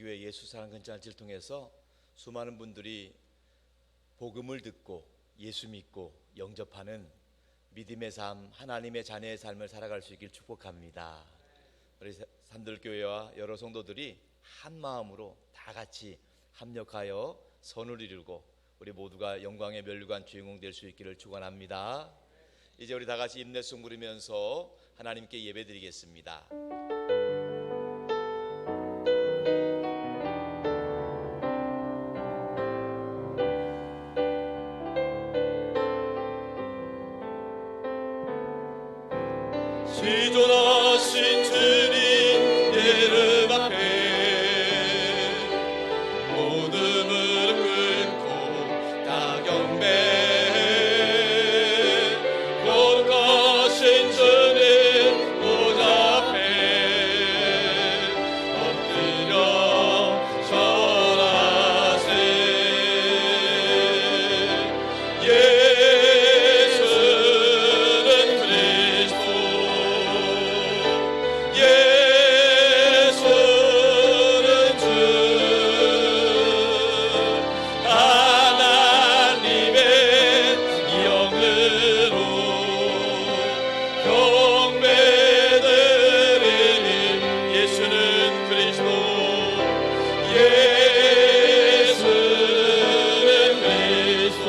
산들교회 예수사랑 근처를 통해서 수많은 분들이 복음을 듣고 예수 믿고 영접하는 믿음의 삶, 하나님의 자녀의 삶을 살아갈 수 있길 축복합니다. 우리 산들교회와 여러 성도들이 한 마음으로 다 같이 합력하여 선을 이루고 우리 모두가 영광의 면류관 주인공 될 수 있기를 축원합니다. 이제 우리 다 같이 인내송 부르면서 하나님께 예배드리겠습니다. 시존하신 주님 이름 앞에 모든 무릎 꿇고 다 경배 거룩하신 주님 보좌 앞에 엎드려 절하세. 예수는 그리스도 예수는 주 하나님의 영으로 경배드리니 예수는 그리스도 예수는 그리스도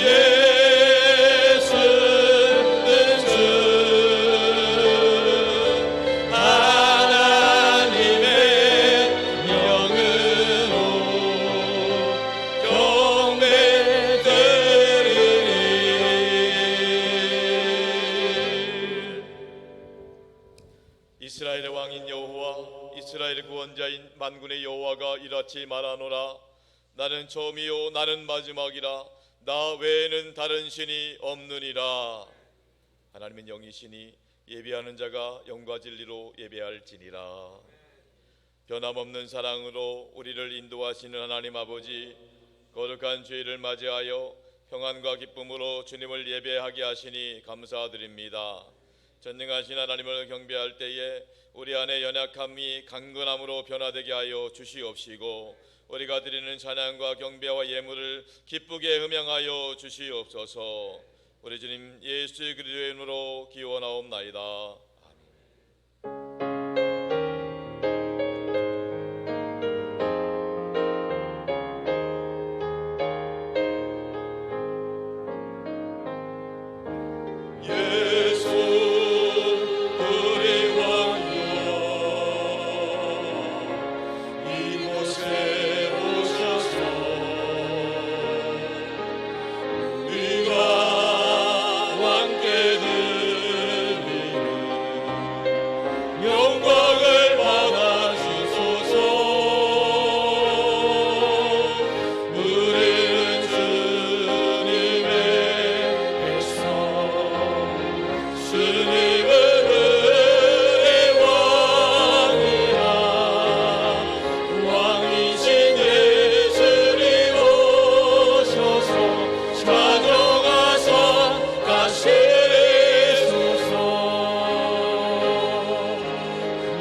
예수는 주 하나님의 영으로 경배드리니. 이스라엘의 왕인 여호와 이스라엘의 구원자인 만군의 여호와가 이같이 말하노라. 나는 처음이요 나는 마지막이라. 나 외에는 다른 신이 없느니라. 하나님은 영이시니 예배하는 자가 영과 진리로 예배할지니라. 변함없는 사랑으로 우리를 인도하시는 하나님 아버지, 거룩한 주일을 맞이하여 평안과 기쁨으로 주님을 예배하게 하시니 감사드립니다. 전능하신 하나님을 경배할 때에 우리 안에 연약함이 강건함으로 변화되게 하여 주시옵시고, 우리가 드리는 찬양과 경배와 예물을 기쁘게 음양하여 주시옵소서. 우리 주님 예수 그리스도의 이름으로 기원하옵나이다. 예수 우리 왕이여 이곳에 오셔서 우리가 함께 드리는 영광을 받아주소서. 우리는 주님의 백성, 주님은 은혜의 왕이라. 왕이신 예수님 오셔서 찬송하사 가시소서.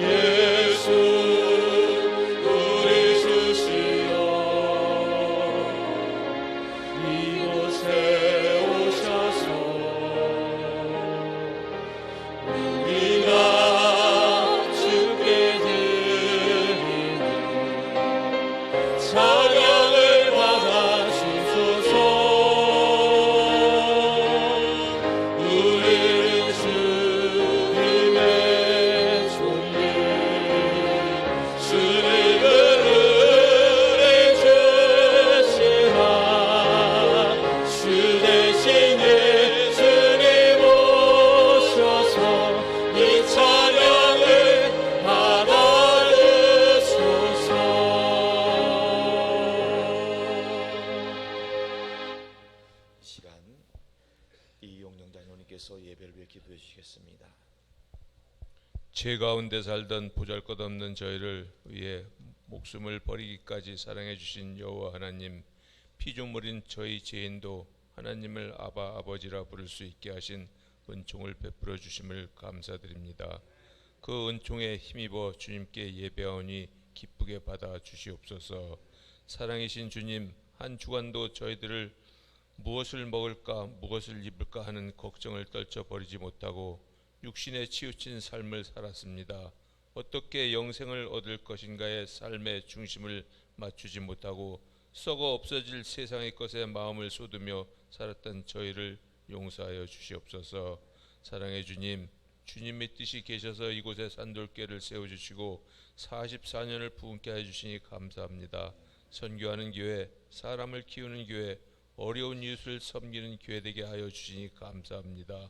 예수 우리 주시여 이곳에 오셔서 우리가 주께 드리는 찬양을 받아주소서. 우리는 주님의 존귀, 주님은 은혜 주시라. 주 대신 예수님 오셔서 이 찬양을 받아주소서. 이 시간 이용영 장로님께서 예배를 위해 기도해 주시겠습니다. 죄 가운데 살던 보잘것없는 저희를 위해 목숨을 버리기까지 사랑해 주신 여호와 하나님, 피조물인 저희 죄인도 하나님을 아바 아버지라 부를 수 있게 하신 은총을 베풀어 주심을 감사드립니다. 그 은총에 힘입어 주님께 예배하오니 기쁘게 받아 주시옵소서. 사랑이신 주님, 한 주간도 저희들을 무엇을 먹을까 무엇을 입을까 하는 걱정을 떨쳐버리지 못하고 육신에 치우친 삶을 살았습니다. 어떻게 영생을 얻을 것인가의 삶의 중심을 맞추지 못하고 썩어 없어질 세상의 것에 마음을 쏟으며 살았던 저희를 용서하여 주시옵소서. 사랑의 주님, 주님의 뜻이 계셔서 이곳에 산돌교회를 세워주시고 44년을 부흥케 해주시니 감사합니다. 선교하는 교회, 사람을 키우는 교회, 어려운 이웃을 섬기는 교회 되게 하여 주시니 감사합니다.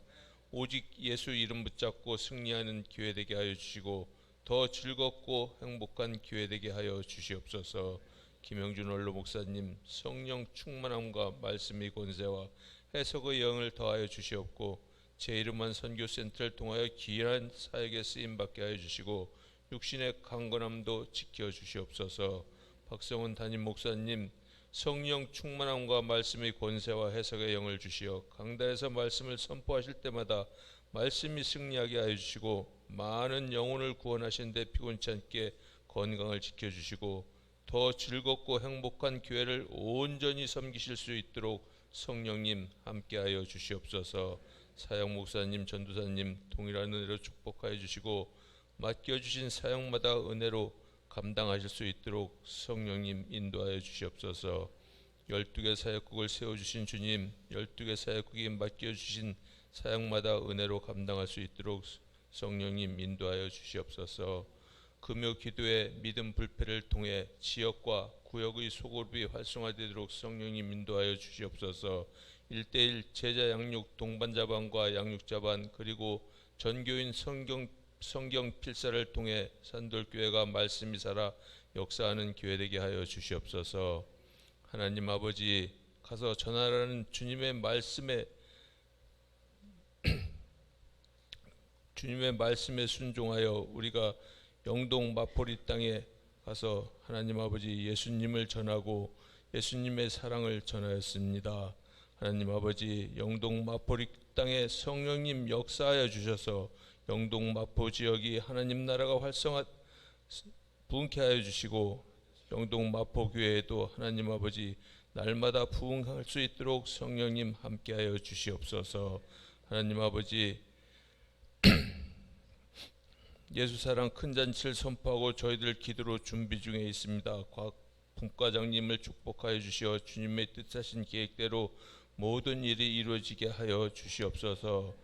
오직 예수 이름 붙잡고 승리하는 교회 되게 하여 주시고 더 즐겁고 행복한 교회 되게 하여 주시옵소서. 김영준 원로 목사님, 성령 충만함과 말씀의 권세와 해석의 영을 더하여 주시옵고 제 이름한 선교센터를 통하여 귀한 사역에 쓰임받게 하여 주시고 육신의 강건함도 지켜주시옵소서. 박성훈 담임 목사님, 성령 충만함과 말씀의 권세와 해석의 영을 주시어 강단에서 말씀을 선포하실 때마다 말씀이 승리하게 하여 주시고 많은 영혼을 구원하신 데 피곤치 않게 건강을 지켜주시고 더 즐겁고 행복한 교회를 온전히 섬기실 수 있도록 성령님 함께하여 주시옵소서. 사역 목사님, 전도사님 동일한 은혜로 축복하여 주시고 맡겨주신 사역마다 은혜로 감당하실 수 있도록 성령님 인도하여 주시옵소서. 12개 사역국을 세워주신 주님, 12개 사역국이 맡겨주신 사역마다 은혜로 감당할 수 있도록 성령님 인도하여 주시옵소서. 금요 기도의 믿음 불패를 통해 지역과 구역의 소그룹이 활성화되도록 성령님 인도하여 주시옵소서. 1:1 제자 양육 동반자반과 양육자반 그리고 전교인 성경 필사를 통해 산돌교회가 말씀이 살아 역사하는 교회 되게 하여 주시옵소서. 하나님 아버지, 가서 전하라는 주님의 말씀에 순종하여 우리가 영동 마포리 땅에 가서 하나님 아버지 예수님을 전하고 예수님의 사랑을 전하였습니다. 하나님 아버지, 영동 마포리 땅에 성령님 역사하여 주셔서 영동 마포 지역이 하나님 나라가 부흥케 하여 주시고 영동 마포 교회에도 하나님 아버지 날마다 부흥할 수 있도록 성령님 함께하여 주시옵소서. 하나님 아버지, 예수사랑 큰 잔치를 선포하고 저희들 기도로 준비 중에 있습니다. 곽 분과장님을 축복하여 주시어 주님의 뜻하신 계획대로 모든 일이 이루어지게 하여 주시옵소서.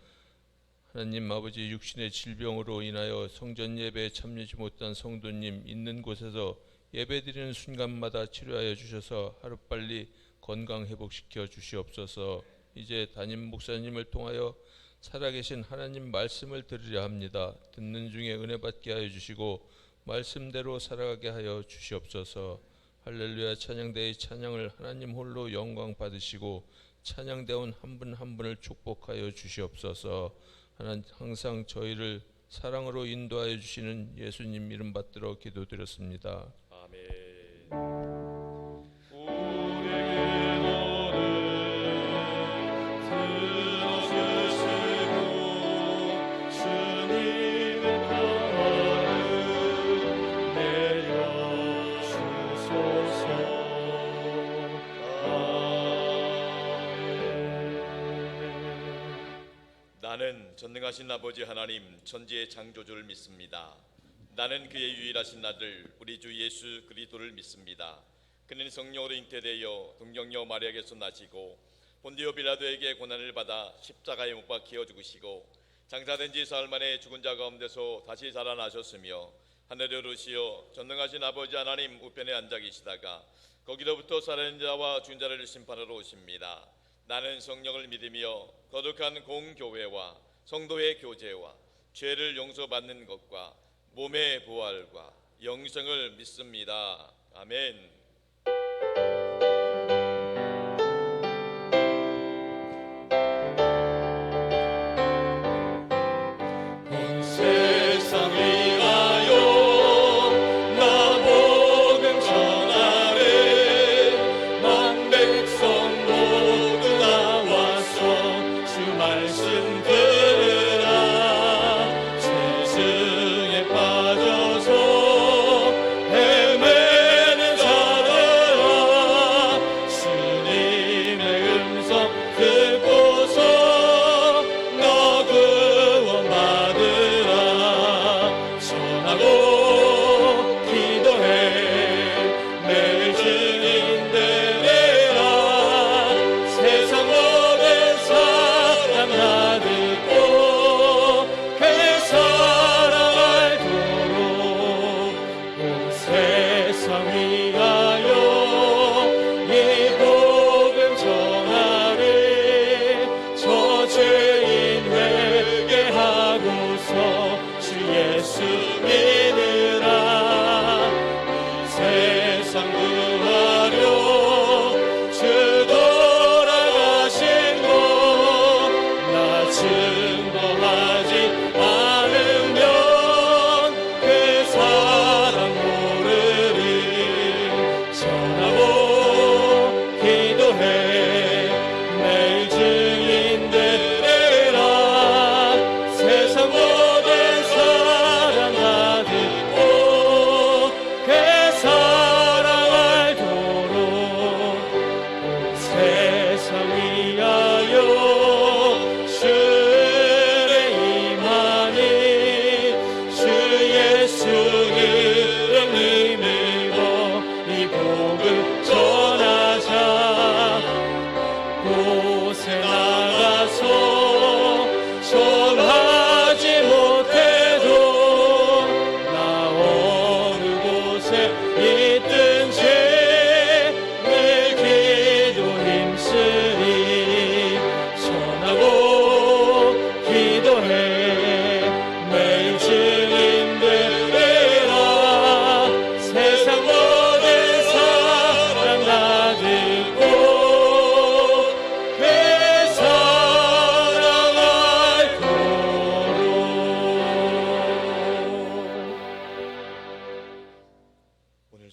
하나님 아버지, 육신의 질병으로 인하여 성전 예배에 참여하지 못한 성도님 있는 곳에서 예배드리는 순간마다 치료하여 주셔서 하루빨리 건강 회복시켜 주시옵소서. 이제 담임 목사님을 통하여 살아계신 하나님 말씀을 들으려 합니다. 듣는 중에 은혜 받게 하여 주시고 말씀대로 살아가게 하여 주시옵소서. 할렐루야 찬양대의 찬양을 하나님 홀로 영광 받으시고 찬양대원 한 분 한 분을 축복하여 주시옵소서. 하나님 항상 저희를 사랑으로 인도하여 주시는 예수님 이름 받들어 기도드렸습니다. 아멘. 나는 전능하신 아버지 하나님 천지의 창조주를 믿습니다. 나는 그의 유일하신 아들 우리 주 예수 그리스도를 믿습니다. 그는 성령으로 잉태되어 동정녀 마리아에게서 나시고 본디오 빌라도에게 고난을 받아 십자가에 못 박혀 죽으시고 장사된 지 사흘 만에 죽은 자 가운데서 다시 살아나셨으며 하늘에 오르시어 전능하신 아버지 하나님 우편에 앉아 계시다가 거기로부터 살아있는 자와 죽은 자를 심판하러 오십니다. 나는 성령을 믿으며 거룩한 공교회와 성도의 교제와 죄를 용서받는 것과 몸의 부활과 영생을 믿습니다. 아멘. 세상 위하여 나 복음 전하래. 만 백성 모두 나와서 주 말씀 들으라. 세상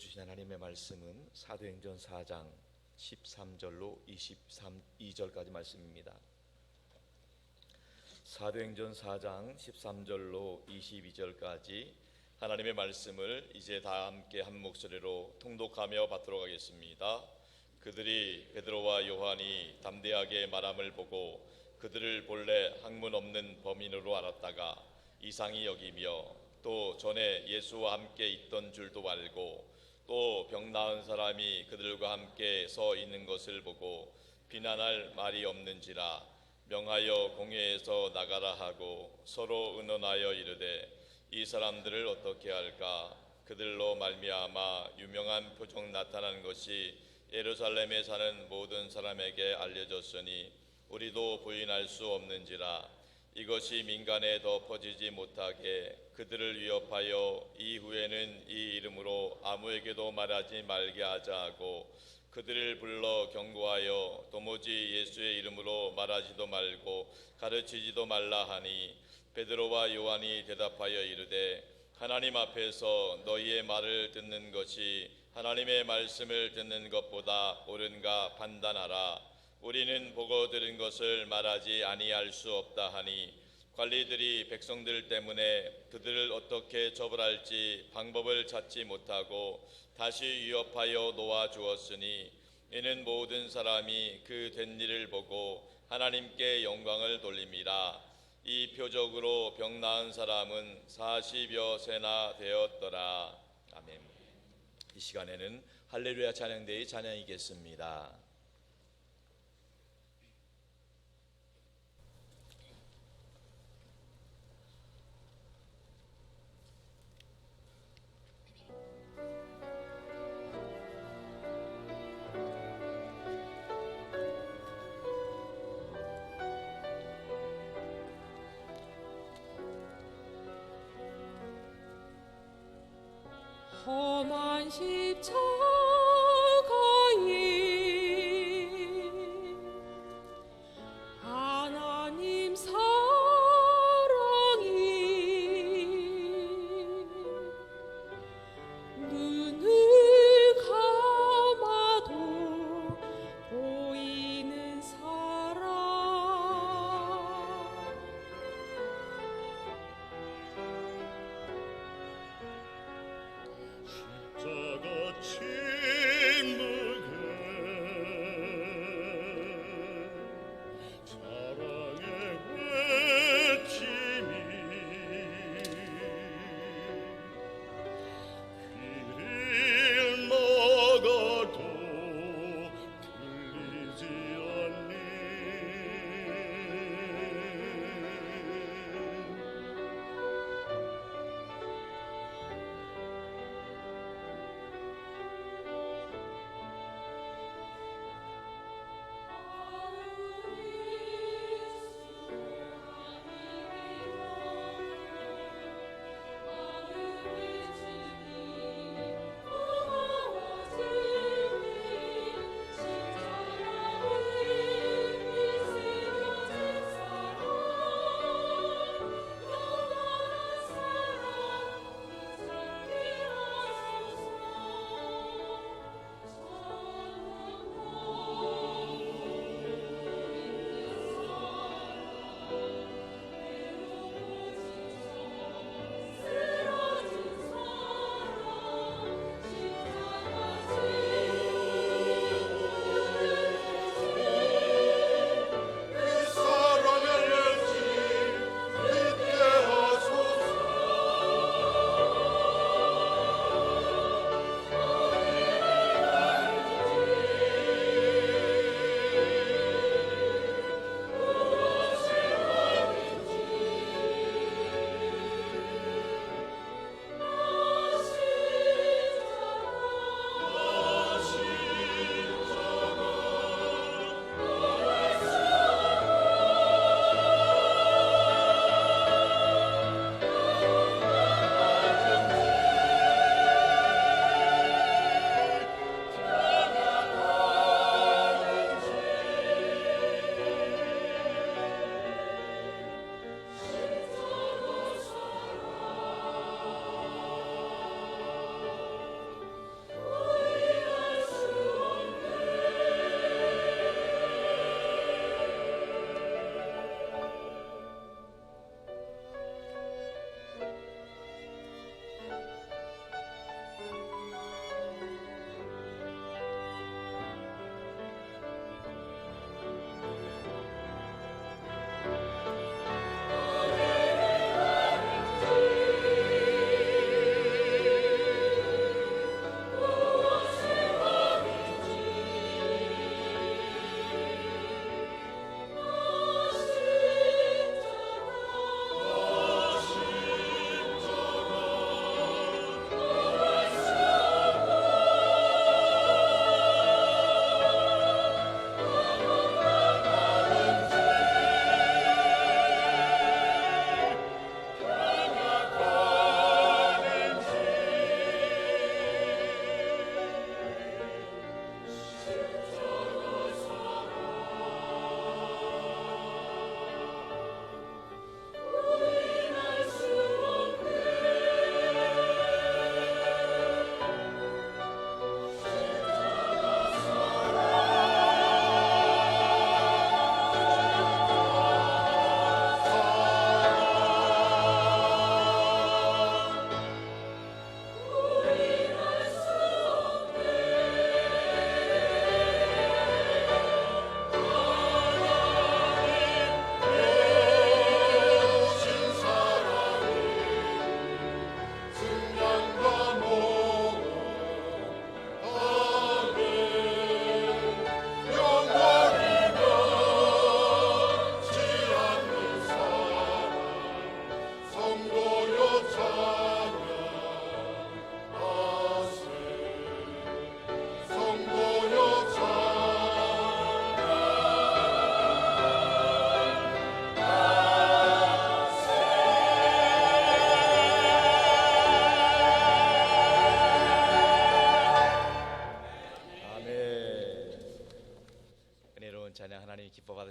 주신 하나님의 말씀은 사도행전 4장 13절로 22절까지 말씀입니다. 사도행전 4장 13절로 22절까지 하나님의 말씀을 이제 다 함께 한 목소리로 통독하며 받도록 하겠습니다. 그들이 베드로와 요한이 담대하게 말함을 보고 그들을 본래 학문 없는 범인으로 알았다가 이상히 여기며 또 전에 예수와 함께 있던 줄도 알고 또 병 나은 사람이 그들과 함께 서 있는 것을 보고 비난할 말이 없는지라 명하여 공회에서 나가라 하고 서로 의논하여 이르되 이 사람들을 어떻게 할까? 그들로 말미암아 유명한 표적 나타난 것이 예루살렘에 사는 모든 사람에게 알려졌으니 우리도 부인할 수 없는지라. 이것이 민간에 더 퍼지지 못하게 그들을 위협하여 이후에는 이 이름으로 아무에게도 말하지 말게 하자 하고 그들을 불러 경고하여 도무지 예수의 이름으로 말하지도 말고 가르치지도 말라 하니 베드로와 요한이 대답하여 이르되 하나님 앞에서 너희의 말을 듣는 것이 하나님의 말씀을 듣는 것보다 옳은가 판단하라. 우리는 보고 들은 것을 말하지 아니할 수 없다 하니 관리들이 백성들 때문에 그들을 어떻게 처벌할지 방법을 찾지 못하고 다시 위협하여 놓아 주었으니 이는 모든 사람이 그 된 일을 보고 하나님께 영광을 돌림이라. 이 표적으로 병 나은 사람은 40여 세나 되었더라. 아멘. 이 시간에는 할렐루야 찬양대의 찬양이겠습니다. 험한 십자가에 하나님 사랑이 눈을 감아도 보이는 사랑 저같이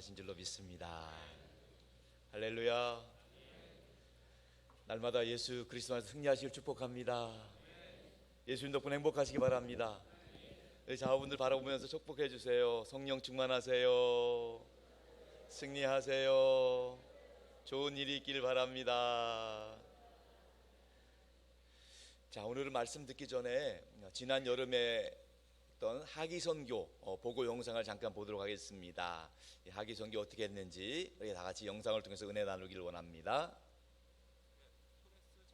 역사하신 줄로 믿습니다. 할렐루야. 날마다 예수 그리스도 안에서 승리하시길 축복합니다. 예수님 덕분에 행복하시기 바랍니다. 우리 자녀분들 바라보면서 축복해 주세요. 성령 충만하세요. 승리하세요. 좋은 일이 있길 바랍니다. 자, 오늘은 말씀 듣기 전에 지난 여름에 했던 하기선교 보고 영상을 잠깐 보도록 하겠습니다. 이 하기선교 어떻게 했는지 우리 다 같이 영상을 통해서 은혜 나누기를 원합니다.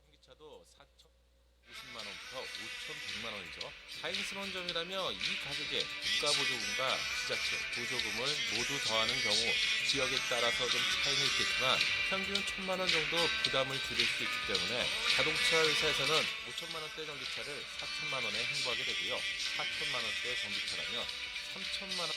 전기차도 4,050만 원부터 5,100만 원이죠. 다행스러운 점이라며 이 가격에 국가보조금과 지자체 보조금을 모두 더하는 경우 지역에 따라서 좀 차이는 있겠지만 평균 1,000만 원 정도 부담을 줄일 수 있기 때문에 자동차 회사에서는 5천만 원대 전기차를 4천만 원에 행보하게 되고요. 4천만 원대 전기차라면 3천만 원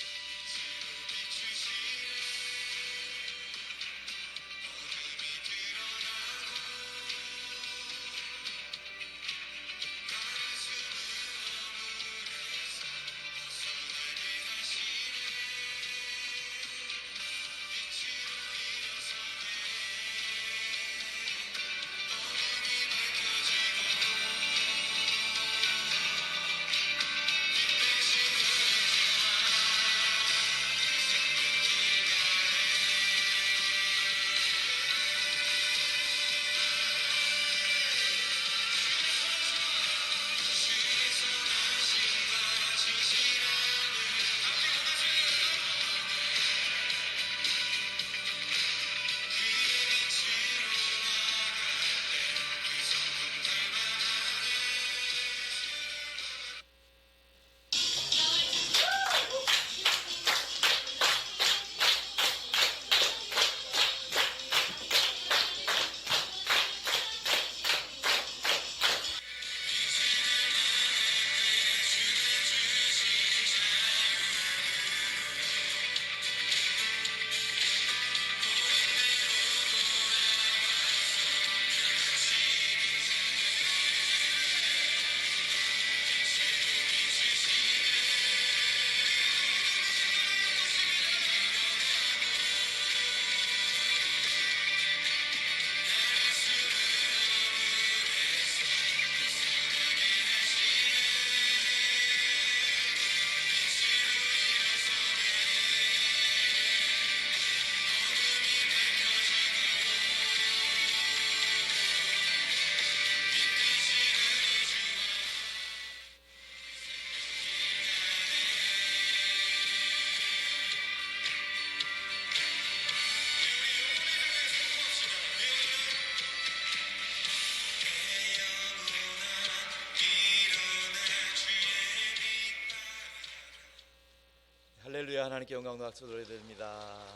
할렐루야. 하나님께 영광과 박수 돌려드립니다.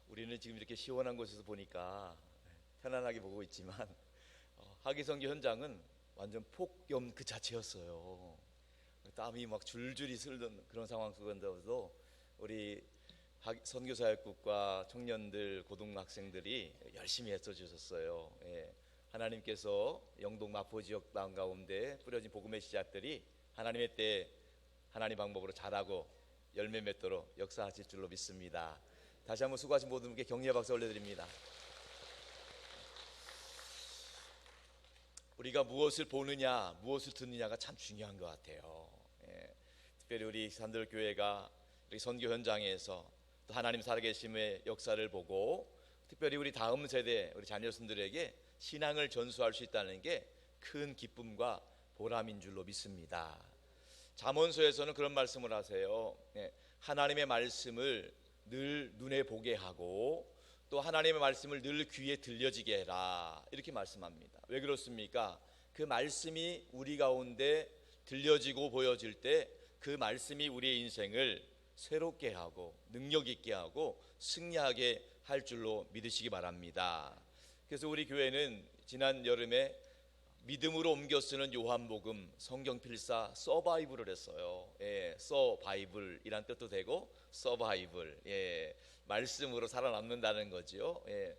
우리는 지금 이렇게 시원한 곳에서 보니까 편안하게 보고 있지만 하기선교 현장은 완전 폭염 그 자체였어요. 땀이 막 줄줄이 흐르던 그런 상황 속에서도 우리 선교사역국과 청년들, 고등학생들이 열심히 애써 주셨어요. 예. 하나님께서 영동 마포 지역 땅 가운데 뿌려진 복음의 씨앗들이 하나님의 때에 하나님 방법으로 자라고 열매 맺도록 역사하실 줄로 믿습니다. 다시 한번 수고하신 모든 분께 격려의 박수 올려드립니다. 우리가 무엇을 보느냐, 무엇을 듣느냐가 참 중요한 것 같아요. 예. 특별히 우리 산들교회가 우리 선교 현장에서 또 하나님 살아계심의 역사를 보고 특별히 우리 다음 세대 우리 자녀손들에게 신앙을 전수할 수 있다는 게 큰 기쁨과 보람인 줄로 믿습니다. 잠언서에서는 그런 말씀을 하세요. 하나님의 말씀을 늘 눈에 보게 하고 또 하나님의 말씀을 늘 귀에 들려지게 해라, 이렇게 말씀합니다. 왜 그렇습니까? 그 말씀이 우리 가운데 들려지고 보여질 때 그 말씀이 우리의 인생을 새롭게 하고 능력 있게 하고 승리하게 할 줄로 믿으시기 바랍니다. 그래서 우리 교회는 지난 여름에 믿음으로 옮겨 쓰는 요한복음 성경 필사 서바이블을 했어요. 예, 서바이블이란 뜻도 되고 서바이블, 예, 말씀으로 살아남는다는 거죠. 예,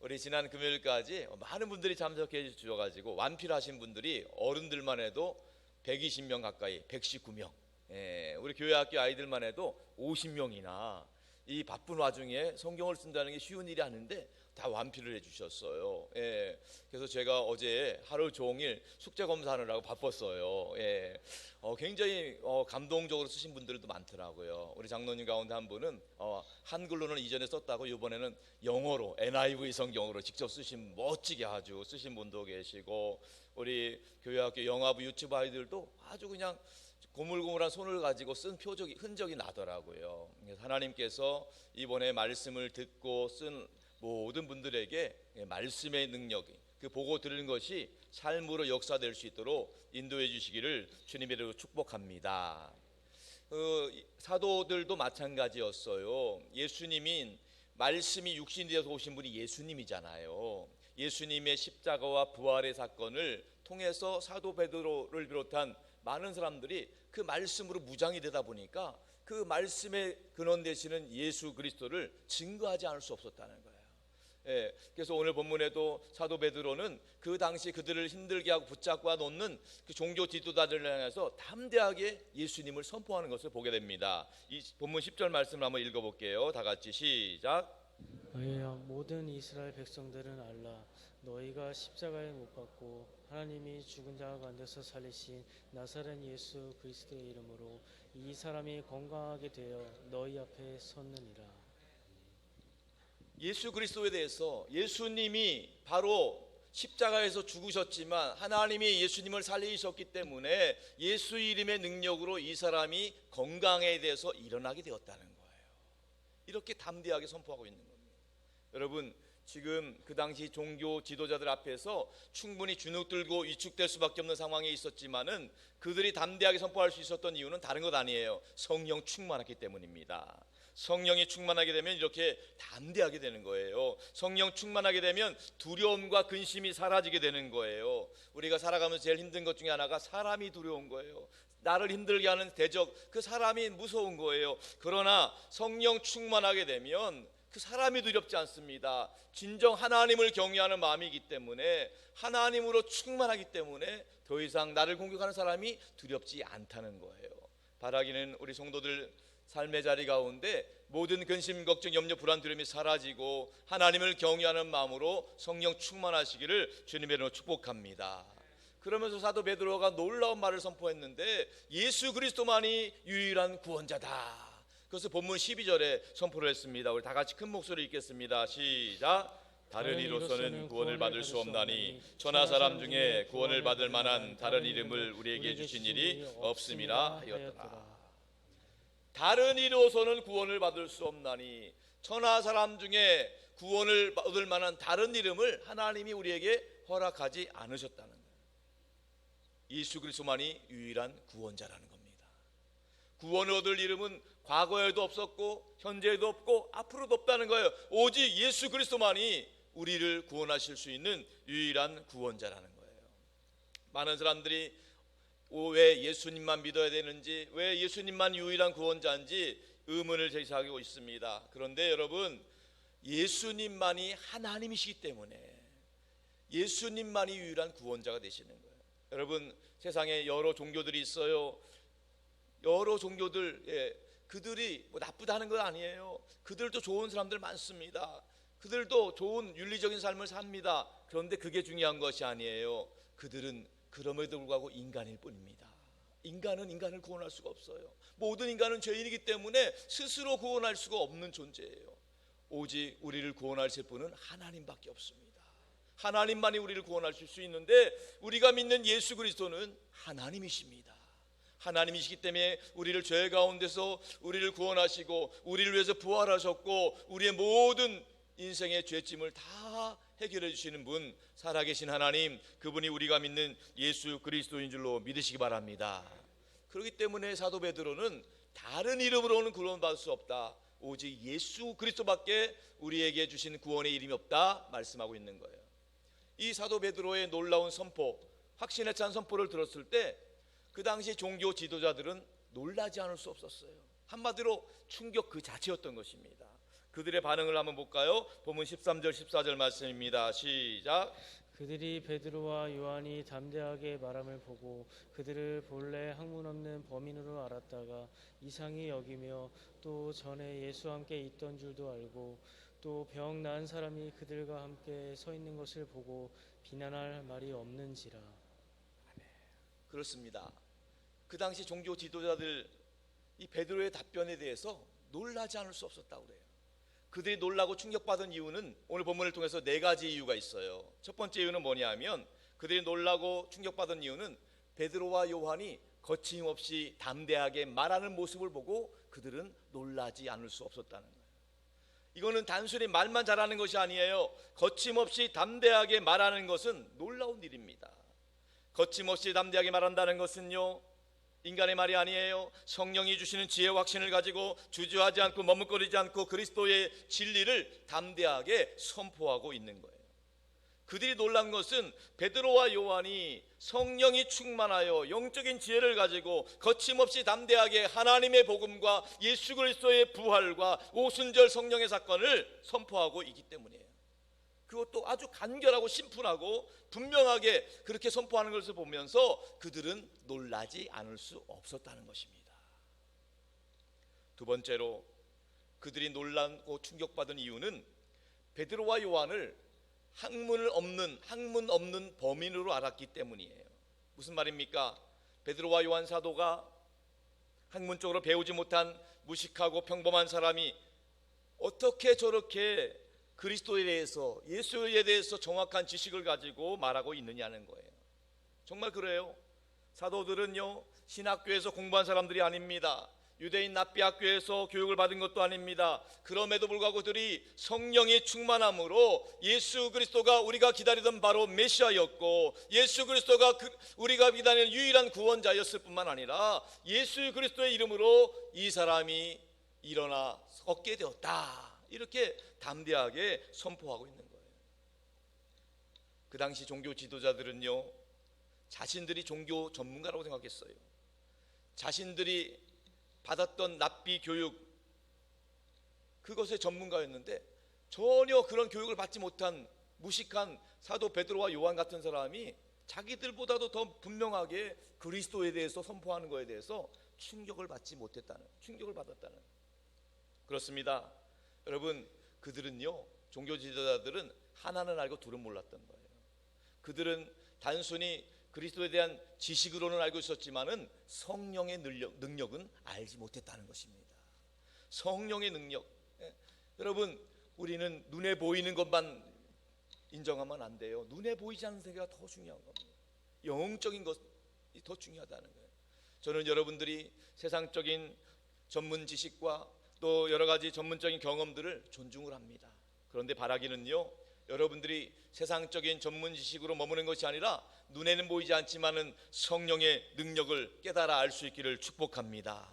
우리 지난 금요일까지 많은 분들이 참석해 주셔가지고 완필하신 분들이 어른들만 해도 120명 가까이, 119명, 우리 교회 학교 아이들만 해도 50명이나 이 바쁜 와중에 성경을 쓴다는 게 쉬운 일이 아닌데 다 완필을 해주셨어요. 그래서 제가 어제 하루 종일 숙제 검사하느라고 바빴어요. 굉장히 감동적으로 쓰신 분들도 많더라고요. 우리 장로님 가운데 한 분은 한글로는 이전에 썼다고 이번에는 영어로 NIV 성경으로 직접 쓰신, 멋지게 아주 쓰신 분도 계시고, 우리 교회학교 영화부 유치부 아이들도 아주 그냥 고물고물한 손을 가지고 쓴 표적이, 흔적이 나더라고요. 그래서 하나님께서 이번에 말씀을 듣고 쓴 모든 분들에게 말씀의 능력이, 그 보고 들은 것이 삶으로 역사될 수 있도록 인도해 주시기를 주님의 이름으로 축복합니다. 사도들도 마찬가지였어요. 예수님인 말씀이 육신이 되어서 오신 분이 예수님이잖아요. 예수님의 십자가와 부활의 사건을 통해서 사도 베드로를 비롯한 많은 사람들이 그 말씀으로 무장이 되다 보니까 그 말씀의 근원 되시는 예수 그리스도를 증거하지 않을 수 없었다는 거예요. 그래서 오늘 본문에도 사도 베드로는 그 당시 그들을 힘들게 하고 붙잡고 놓는 그 종교 지도자들을 향해서 담대하게 예수님을 선포하는 것을 보게 됩니다. 이 본문 10절 말씀을 한번 읽어볼게요. 다 같이 시작. 모든 이스라엘 백성들은 알라. 너희가 십자가에 못 박고 하나님이 죽은 자 가운데서 살리신 나사렛 예수 그리스도의 이름으로 이 사람이 건강하게 되어 너희 앞에 섰느니라. 예수 그리스도에 대해서, 예수님이 바로 십자가에서 죽으셨지만 하나님이 예수님을 살리셨기 때문에 예수 이름의 능력으로 이 사람이 건강에 대해서 일어나게 되었다는 거예요. 이렇게 담대하게 선포하고 있는 겁니다. 여러분, 지금 그 당시 종교 지도자들 앞에서 충분히 주눅들고 위축될 수밖에 없는 상황에 있었지만은 그들이 담대하게 선포할 수 있었던 이유는 다른 것 아니에요. 성령 충만했기 때문입니다. 성령이 충만하게 되면 이렇게 담대하게 되는 거예요. 성령 충만하게 되면 두려움과 근심이 사라지게 되는 거예요. 우리가 살아가면서 제일 힘든 것 중에 하나가 사람이 두려운 거예요. 나를 힘들게 하는 대적, 그 사람이 무서운 거예요. 그러나 성령 충만하게 되면 그 사람이 두렵지 않습니다. 진정 하나님을 경외하는 마음이기 때문에, 하나님으로 충만하기 때문에 더 이상 나를 공격하는 사람이 두렵지 않다는 거예요. 바라기는 우리 성도들 삶의 자리 가운데 모든 근심, 걱정, 염려, 불안, 두려움이 사라지고 하나님을 경외하는 마음으로 성령 충만하시기를 주님의 이름으로 축복합니다. 그러면서 사도 베드로가 놀라운 말을 선포했는데, 예수 그리스도만이 유일한 구원자다. 그것을 본문 12절에 선포를 했습니다. 우리 다 같이 큰 목소리로 읽겠습니다. 시작. 다른 이로서는 구원을 받을 수 없나니 천하 사람 중에 구원을 받을 만한 다른 이름을 우리에게 주신 일이 없음이라 하였더라. 다른 이로서는 구원을 받을 수 없나니, 천하 사람 중에 구원을 얻을 만한 다른 이름을 하나님이 우리에게 허락하지 않으셨다는 거예요. 예수 그리스도만이 유일한 구원자라는 겁니다. 구원을 얻을 이름은 과거에도 없었고 현재에도 없고 앞으로도 없다는 거예요. 오직 예수 그리스도만이 우리를 구원하실 수 있는 유일한 구원자라는 거예요. 많은 사람들이 왜 예수님만 믿어야 되는지, 왜 예수님만 유일한 구원자인지 의문을 제기하고 있습니다. 그런데 여러분, 예수님만이 하나님이시기 때문에 예수님만이 유일한 구원자가 되시는 거예요. 여러분, 세상에 여러 종교들이 있어요. 여러 종교들, 그들이 뭐 나쁘다는 건 아니에요. 그들도 좋은 사람들 많습니다. 그들도 좋은 윤리적인 삶을 삽니다. 그런데 그게 중요한 것이 아니에요. 그들은 그럼에도 불구하고 인간일 뿐입니다. 인간은 인간을 구원할 수가 없어요. 모든 인간은 죄인이기 때문에 스스로 구원할 수가 없는 존재예요. 오직 우리를 구원하실 분은 하나님밖에 없습니다. 하나님만이 우리를 구원하실 수 있는데, 우리가 믿는 예수 그리스도는 하나님이십니다. 하나님이시기 때문에 우리를 죄 가운데서 우리를 구원하시고 우리를 위해서 부활하셨고 우리의 모든 인생의 죄짐을 다 해결해 주시는 분, 살아계신 하나님, 그분이 우리가 믿는 예수 그리스도인 줄로 믿으시기 바랍니다. 그렇기 때문에 사도 베드로는 다른 이름으로는 구원받을 수 없다, 오직 예수 그리스도밖에 우리에게 주신 구원의 이름이 없다 말씀하고 있는 거예요. 이 사도 베드로의 놀라운 선포, 확신에 찬 선포를 들었을 때 그 당시 종교 지도자들은 놀라지 않을 수 없었어요. 한마디로 충격 그 자체였던 것입니다. 그들의 반응을 한번 볼까요? 본문 13절 14절 말씀입니다. 시작. 그들이 베드로와 요한이 담대하게 말함을 보고 그들을 본래 학문 없는 범인으로 알았다가 이상히 여기며 또 전에 예수와 함께 있던 줄도 알고 또 병 나은 사람이 그들과 함께 서 있는 것을 보고 비난할 말이 없는지라. 그렇습니다. 그 당시 종교 지도자들 이 베드로의 답변에 대해서 놀라지 않을 수 없었다고 그래요. 그들이 놀라고 충격받은 이유는 오늘 본문을 통해서 네 가지 이유가 있어요. 첫 번째 이유는 뭐냐면 그들이 놀라고 충격받은 이유는 베드로와 요한이 거침없이 담대하게 말하는 모습을 보고 그들은 놀라지 않을 수 없었다는 거예요. 이거는 단순히 말만 잘하는 것이 아니에요. 거침없이 담대하게 말하는 것은 놀라운 일입니다. 거침없이 담대하게 말한다는 것은요, 인간의 말이 아니에요. 성령이 주시는 지혜와 확신을 가지고 주저하지 않고 머뭇거리지 않고 그리스도의 진리를 담대하게 선포하고 있는 거예요. 그들이 놀란 것은 베드로와 요한이 성령이 충만하여 영적인 지혜를 가지고 거침없이 담대하게 하나님의 복음과 예수 그리스도의 부활과 오순절 성령의 사건을 선포하고 있기 때문이에요. 그것도 아주 간결하고 심플하고 분명하게 그렇게 선포하는 것을 보면서 그들은 놀라지 않을 수 없었다는 것입니다. 두 번째로 그들이 놀라고 충격받은 이유는 베드로와 요한을 학문 없는 범인으로 알았기 때문이에요. 무슨 말입니까? 베드로와 요한 사도가 학문적으로 배우지 못한 무식하고 평범한 사람이 어떻게 저렇게 그리스도에 대해서, 예수에 대해서 정확한 지식을 가지고 말하고 있느냐는 거예요. 정말 그래요. 사도들은요, 신학교에서 공부한 사람들이 아닙니다. 유대인 납비학교에서 교육을 받은 것도 아닙니다. 그럼에도 불구하고 그들이 성령의 충만함으로 예수 그리스도가 우리가 기다리던 바로 메시아였고, 예수 그리스도가 우리가 기다리는 유일한 구원자였을 뿐만 아니라 예수 그리스도의 이름으로 이 사람이 일어나 걷게 되었다, 이렇게 담대하게 선포하고 있는 거예요. 그 당시 종교 지도자들은요, 자신들이 종교 전문가라고 생각했어요. 자신들이 받았던 납비 교육, 그것의 전문가였는데 전혀 그런 교육을 받지 못한 무식한 사도 베드로와 요한 같은 사람이 자기들보다도 더 분명하게 그리스도에 대해서 선포하는 것에 대해서 충격을 받았다는. 그렇습니다. 여러분, 그들은요, 종교 지도자들은 하나는 알고 둘은 몰랐던 거예요. 그들은 단순히 그리스도에 대한 지식으로는 알고 있었지만은 성령의 능력은 알지 못했다는 것입니다. 성령의 능력. 여러분, 우리는 눈에 보이는 것만 인정하면 안 돼요. 눈에 보이지 않는 세계가 더 중요한 겁니다. 영적인 것이 더 중요하다는 거예요. 저는 여러분들이 세상적인 전문 지식과 또 여러 가지 전문적인 경험들을 존중을 합니다. 그런데 바라기는요, 여러분들이 세상적인 전문 지식으로 머무는 것이 아니라 눈에는 보이지 않지만은 성령의 능력을 깨달아 알 수 있기를 축복합니다.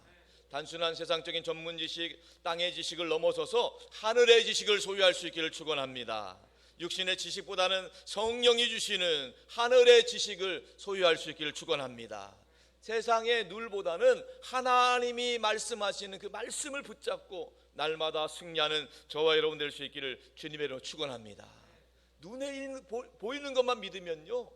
단순한 세상적인 전문 지식, 땅의 지식을 넘어서서 하늘의 지식을 소유할 수 있기를 축원합니다. 육신의 지식보다는 성령이 주시는 하늘의 지식을 소유할 수 있기를 축원합니다. 세상의 눌보다는 하나님이 말씀하시는 그 말씀을 붙잡고 날마다 승리하는 저와 여러분 될 수 있기를 주님의 이름으로 축원합니다. 눈에 보이는 것만 믿으면요,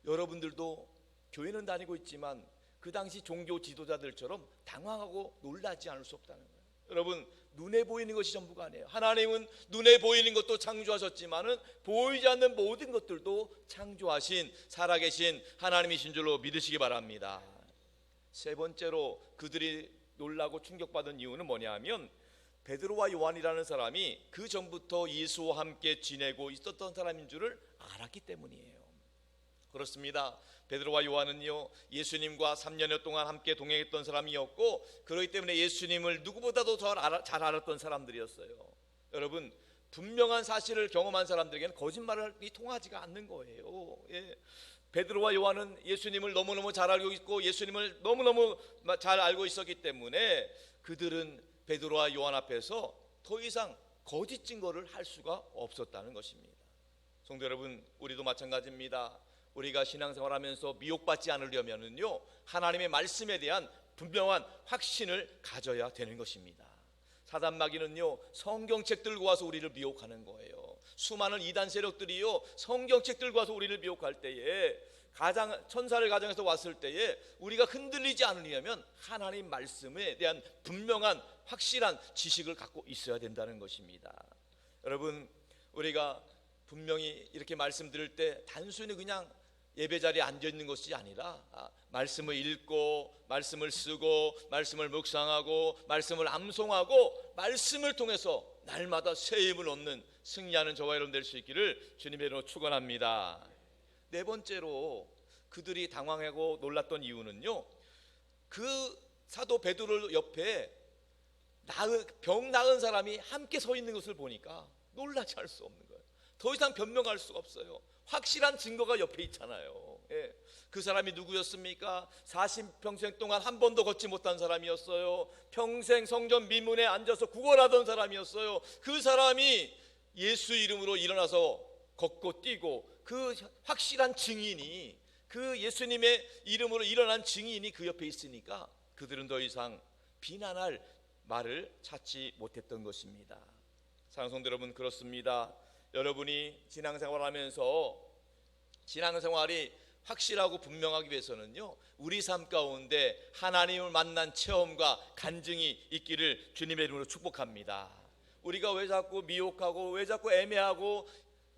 여러분들도 교회는 다니고 있지만 그 당시 종교 지도자들처럼 당황하고 놀라지 않을 수 없다는 거예요. 여러분, 눈에 보이는 것이 전부가 아니에요. 하나님은 눈에 보이는 것도 창조하셨지만은 보이지 않는 모든 것들도 창조하신 살아계신 하나님이신 줄로 믿으시기 바랍니다. 세 번째로 그들이 놀라고 충격받은 이유는 뭐냐 하면 베드로와 요한이라는 사람이 그 전부터 예수와 함께 지내고 있었던 사람인 줄을 알았기 때문이에요. 그렇습니다. 베드로와 요한은요, 예수님과 3년여 동안 함께 동행했던 사람이었고, 그렇기 때문에 예수님을 누구보다도 잘 알았던 사람들이었어요. 여러분, 분명한 사실을 경험한 사람들에게는 거짓말이 통하지가 않는 거예요. 예. 베드로와 요한은 예수님을 너무너무 잘 알고 있고 예수님을 너무너무 잘 알고 있었기 때문에 그들은 베드로와 요한 앞에서 더 이상 거짓 증거를 할 수가 없었다는 것입니다. 성도 여러분, 우리도 마찬가지입니다. 우리가 신앙생활하면서 미혹받지 않으려면은요, 하나님의 말씀에 대한 분명한 확신을 가져야 되는 것입니다. 사단 마귀는요, 성경책 들고 와서 우리를 미혹하는 거예요. 수많은 이단 세력들이요 성경책 들고 와서 우리를 미혹할 때에 천사를 가정해서 왔을 때에 우리가 흔들리지 않으려면 하나님 말씀에 대한 분명한 확실한 지식을 갖고 있어야 된다는 것입니다. 여러분, 우리가 분명히 이렇게 말씀드릴 때 단순히 그냥 예배 자리에 앉아 있는 것이 아니라 말씀을 읽고 말씀을 쓰고 말씀을 묵상하고 말씀을 암송하고 말씀을 통해서 날마다 새 힘을 얻는 승리하는 저와 여러분 될 수 있기를 주님의 이름으로 축원합니다. 네 번째로 그들이 당황하고 놀랐던 이유는요, 그 사도 베드로 옆에 병 나은 사람이 함께 서 있는 것을 보니까 놀라지 않을 수 없는 거예요. 더 이상 변명할 수가 없어요. 확실한 증거가 옆에 있잖아요. 예. 그 사람이 누구였습니까? 40평생 동안 한 번도 걷지 못한 사람이었어요. 평생 성전 미문에 앉아서 구걸하던 사람이었어요. 그 사람이 예수 이름으로 일어나서 걷고 뛰고 그 확실한 증인이, 그 예수님의 이름으로 일어난 증인이 그 옆에 있으니까 그들은 더 이상 비난할 말을 찾지 못했던 것입니다. 사랑하는 성도 여러분, 그렇습니다. 여러분이 신앙생활하면서 신앙생활이 확실하고 분명하기 위해서는요, 우리 삶 가운데 하나님을 만난 체험과 간증이 있기를 주님의 이름으로 축복합니다. 우리가 왜 자꾸 미혹하고 왜 자꾸 애매하고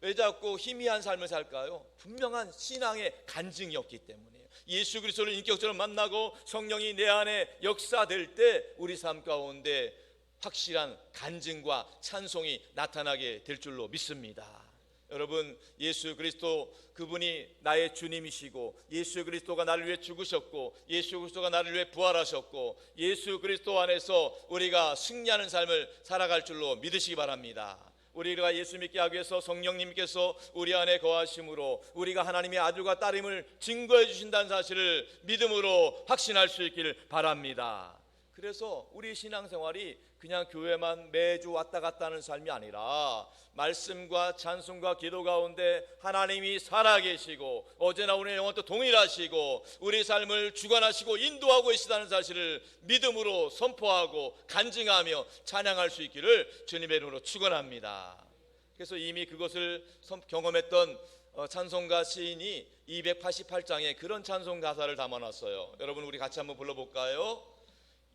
왜 자꾸 희미한 삶을 살까요? 분명한 신앙의 간증이 없기 때문이에요. 예수 그리스도를 인격적으로 만나고 성령이 내 안에 역사될 때 우리 삶 가운데 확실한 간증과 찬송이 나타나게 될 줄로 믿습니다. 여러분, 예수 그리스도 그분이 나의 주님이시고 예수 그리스도가 나를 위해 죽으셨고 예수 그리스도가 나를 위해 부활하셨고 예수 그리스도 안에서 우리가 승리하는 삶을 살아갈 줄로 믿으시기 바랍니다. 우리가 예수 믿게 하기 위해서 성령님께서 우리 안에 거하심으로 우리가 하나님의 아들과 딸임을 증거해 주신다는 사실을 믿음으로 확신할 수 있기를 바랍니다. 그래서 우리 신앙생활이 그냥 교회만 매주 왔다 갔다 하는 삶이 아니라 말씀과 찬송과 기도 가운데 하나님이 살아계시고 어제나 오늘 영원토 동일하시고 우리 삶을 주관하시고 인도하고 계시다는 사실을 믿음으로 선포하고 간증하며 찬양할 수 있기를 주님의 이름으로 축원합니다. 그래서 이미 그것을 경험했던 찬송가 시인이 288장에 그런 찬송 가사를 담아놨어요. 여러분, 우리 같이 한번 불러볼까요?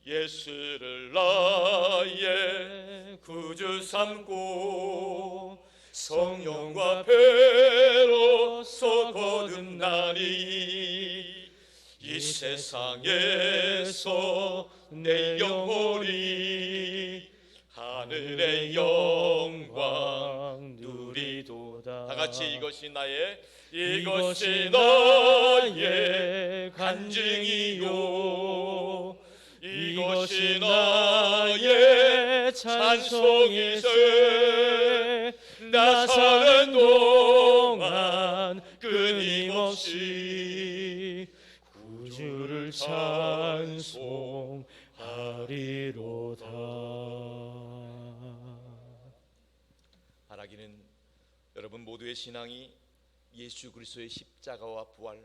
예수를 나의 구주 삼고 성령과 배로서 거듭나니 이 세상에서 내 영혼이 하늘의 영광 누리도다. 다 같이 이것이 나의 간증이요 이것이 나의 찬송이세. 나 사는 동안 끊임없이 구주를 찬송하리로다. 바라기는 여러분 모두의 신앙이 예수 그리스도의 십자가와 부활,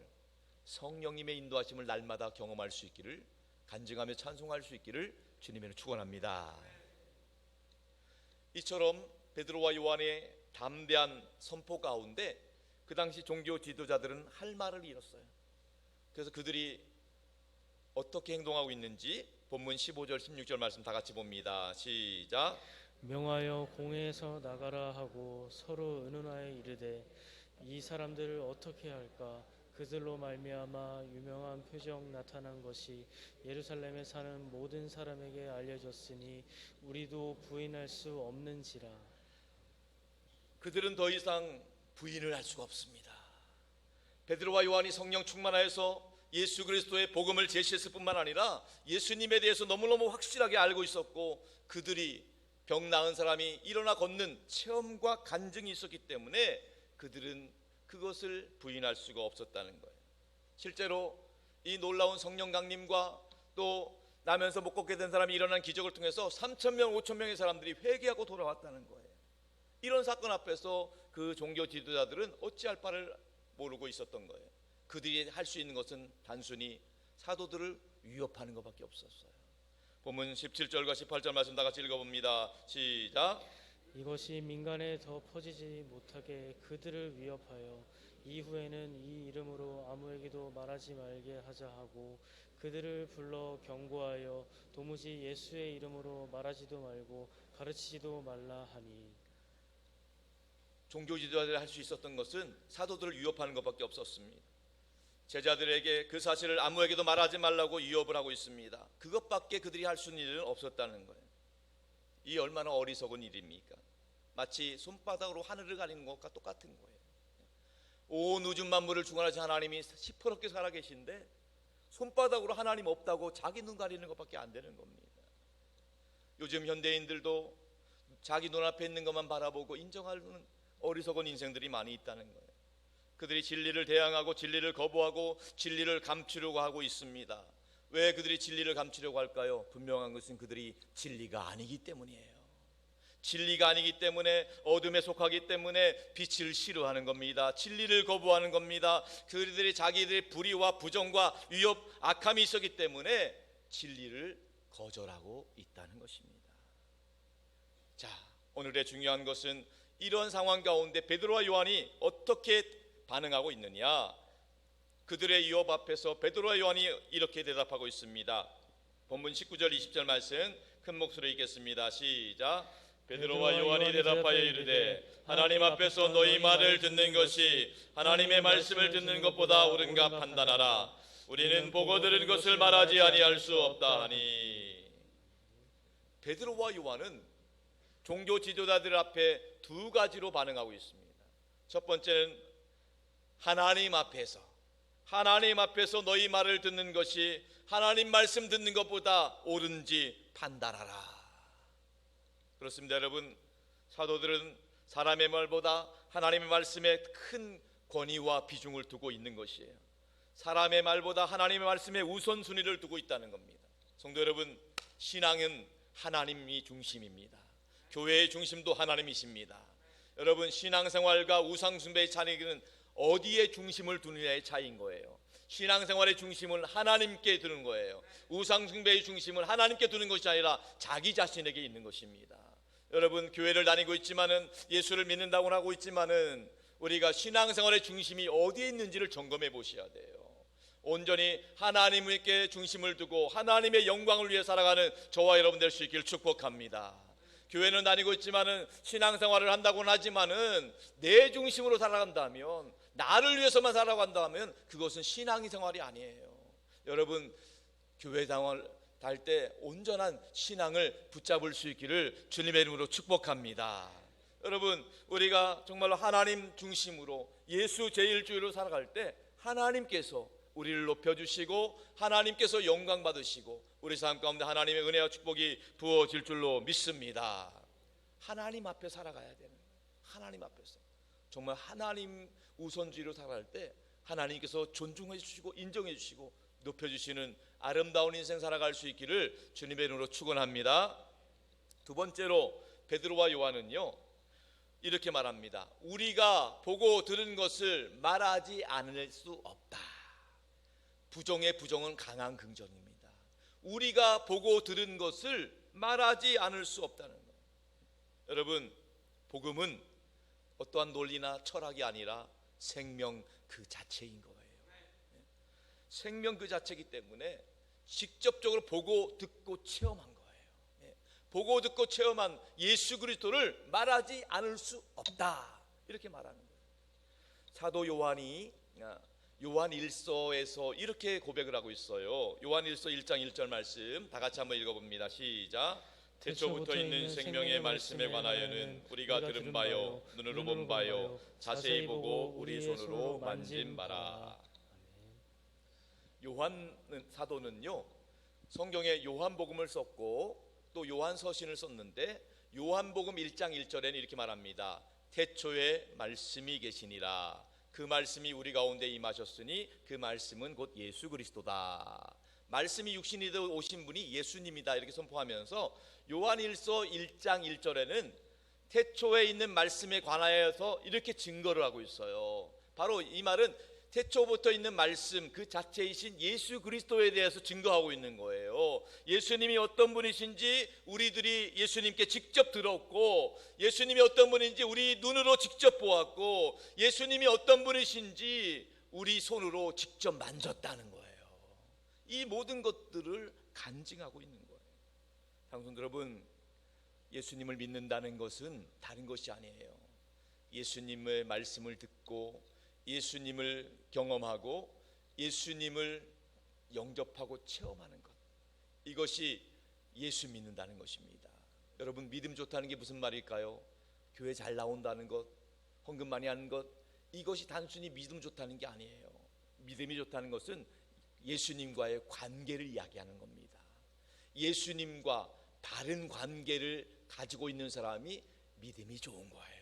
성령님의 인도하심을 날마다 경험할 수 있기를, 간증하며 찬송할 수 있기를 주님의 축원합니다. 이처럼 베드로와 요한의 담대한 선포 가운데 그 당시 종교 지도자들은 할 말을 잃었어요. 그래서 그들이 어떻게 행동하고 있는지 본문 15절 16절 말씀 다 같이 봅니다. 시작. 명하여 공회에서 나가라 하고 서로 의논하여 이르되 이 사람들을 어떻게 할까? 그들로 말미암아 유명한 표적 나타난 것이 예루살렘에 사는 모든 사람에게 알려졌으니 우리도 부인할 수 없는지라. 그들은 더 이상 부인을 할 수가 없습니다. 베드로와 요한이 성령 충만하여서 예수 그리스도의 복음을 제시했을 뿐만 아니라 예수님에 대해서 너무너무 확실하게 알고 있었고 그들이 병 나은 사람이 일어나 걷는 체험과 간증이 있었기 때문에 그들은 그것을 부인할 수가 없었다는 거예요. 실제로 이 놀라운 성령 강림과 또 나면서 못 걷게 된 사람이 일어난 기적을 통해서 3,000명, 5,000명의 사람들이 회개하고 돌아왔다는 거예요. 이런 사건 앞에서 그 종교 지도자들은 어찌할 바를 모르고 있었던 거예요. 그들이 할 수 있는 것은 단순히 사도들을 위협하는 것밖에 없었어요. 본문 17절과 18절 말씀 다 같이 읽어봅니다. 시작. 이것이 민간에 더 퍼지지 못하게 그들을 위협하여 이후에는 이 이름으로 아무에게도 말하지 말게 하자 하고 그들을 불러 경고하여 도무지 예수의 이름으로 말하지도 말고 가르치지도 말라 하니. 종교 지도자들이 할 수 있었던 것은 사도들을 위협하는 것밖에 없었습니다. 제자들에게 그 사실을 아무에게도 말하지 말라고 위협을 하고 있습니다. 그것밖에 그들이 할 수 있는 일은 없었다는 거예요. 이 얼마나 어리석은 일입니까? 마치 손바닥으로 하늘을 가리는 것과 똑같은 거예요. 온 우주 만물을 주관하신 하나님이 시퍼렇게 살아계신데 손바닥으로 하나님 없다고 자기 눈 가리는 것밖에 안 되는 겁니다. 요즘 현대인들도 자기 눈앞에 있는 것만 바라보고 인정하는 어리석은 인생들이 많이 있다는 거예요. 그들이 진리를 대항하고 진리를 거부하고 진리를 감추려고 하고 있습니다. 왜 그들이 진리를 감추려고 할까요? 분명한 것은 그들이 진리가 아니기 때문이에요. 진리가 아니기 때문에, 어둠에 속하기 때문에 빛을 싫어하는 겁니다. 진리를 거부하는 겁니다. 그들이 자기들의 불의와 부정과 위협, 악함이 있었기 때문에 진리를 거절하고 있다는 것입니다. 자, 오늘의 중요한 것은 이런 상황 가운데 베드로와 요한이 어떻게 반응하고 있느냐. 그들의 위협 앞에서 베드로와 요한이 이렇게 대답하고 있습니다. 본문 19절 20절 말씀 큰 목소리로 읽겠습니다. 시작. 베드로와 요한이 대답하여 이르되 하나님 앞에서 너희 말을 듣는 것이 하나님의 말씀을 듣는 것보다 옳은가 판단하라. 우리는 보고 들은 것을 말하지 아니할 수 없다 하니. 베드로와 요한은 종교 지도자들 앞에 두 가지로 반응하고 있습니다. 첫 번째는 하나님 앞에서 너희 말을 듣는 것이 하나님 말씀 듣는 것보다 옳은지 판단하라. 그렇습니다. 여러분, 사도들은 사람의 말보다 하나님의 말씀에 큰 권위와 비중을 두고 있는 것이에요. 사람의 말보다 하나님의 말씀에 우선순위를 두고 있다는 겁니다. 성도 여러분, 신앙은 하나님이 중심입니다. 교회의 중심도 하나님이십니다. 여러분, 신앙생활과 우상숭배의 차이는 어디에 중심을 두느냐의 차이인 거예요. 신앙생활의 중심을 하나님께 두는 거예요. 우상숭배의 중심을 하나님께 두는 것이 아니라 자기 자신에게 있는 것입니다. 여러분, 교회를 다니고 있지만은, 예수를 믿는다고 하고 있지만은, 우리가 신앙생활의 중심이 어디에 있는지를 점검해 보셔야 돼요. 온전히 하나님께 중심을 두고 하나님의 영광을 위해 살아가는 저와 여러분 될 수 있기를 축복합니다. 교회는 다니고 있지만은, 신앙생활을 한다고는 하지만은, 내 중심으로 살아간다면, 나를 위해서만 살아간다면 그것은 신앙생활이 아니에요. 여러분, 교회 생활 할 때 온전한 신앙을 붙잡을 수 있기를 주님의 이름으로 축복합니다. 여러분, 우리가 정말로 하나님 중심으로 예수 제1주의로 살아갈 때 하나님께서 우리를 높여주시고 하나님께서 영광 받으시고 우리 삶 가운데 하나님의 은혜와 축복이 부어질 줄로 믿습니다. 하나님 앞에 살아가야 되는 거예요. 하나님 앞에서 정말 하나님 우선주의로 살아갈 때 하나님께서 존중해 주시고 인정해 주시고 높여주시는 아름다운 인생 살아갈 수 있기를 주님의 이름으로 축원합니다. 두 번째로 베드로와 요한은요, 이렇게 말합니다. 우리가 보고 들은 것을 말하지 않을 수 없다. 부정의 부정은 강한 긍정입니다. 우리가 보고 들은 것을 말하지 않을 수 없다는 거예요. 여러분, 복음은 어떠한 논리나 철학이 아니라 생명 그 자체인 거예요. 생명 그 자체이기 때문에 직접적으로 보고 듣고 체험한 거예요. 보고 듣고 체험한 예수 그리스도를 말하지 않을 수 없다, 이렇게 말하는 거예요. 사도 요한이 요한 1서에서 이렇게 고백을 하고 있어요. 요한 1서 1장 1절 말씀 다 같이 한번 읽어봅니다. 시작. 태초부터 있는 생명의 말씀에 관하여는 우리가 들은 바요 눈으로 본 바요 자세히 보고 우리 손으로 만진 바라. 요한 사도는요, 성경에 요한복음을 썼고 또 요한서신을 썼는데 요한복음 1장 1절에는 이렇게 말합니다. 태초에 말씀이 계시니라. 그 말씀이 우리 가운데 임하셨으니 그 말씀은 곧 예수 그리스도다. 말씀이 육신이 되어 오신 분이 예수님이다, 이렇게 선포하면서 요한 1서 1장 1절에는 태초에 있는 말씀에 관하여서 이렇게 증거를 하고 있어요. 바로 이 말은 태초부터 있는 말씀 그 자체이신 예수 그리스도에 대해서 증거하고 있는 거예요. 예수님이 어떤 분이신지 우리들이 예수님께 직접 들었고, 예수님이 어떤 분인지 우리 눈으로 직접 보았고, 예수님이 어떤 분이신지 우리 손으로 직접 만졌다는 거예요. 이 모든 것들을 간증하고 있는 거예요. 장성도 여러분, 예수님을 믿는다는 것은 다른 것이 아니에요. 예수님의 말씀을 듣고 예수님을 경험하고 예수님을 영접하고 체험하는 것, 이것이 예수 믿는다는 것입니다. 여러분, 믿음 좋다는 게 무슨 말일까요? 교회 잘 나온다는 것, 헌금 많이 하는 것, 이것이 단순히 믿음 좋다는 게 아니에요. 믿음이 좋다는 것은 예수님과의 관계를 이야기하는 겁니다. 예수님과 바른 관계를 가지고 있는 사람이 믿음이 좋은 거예요.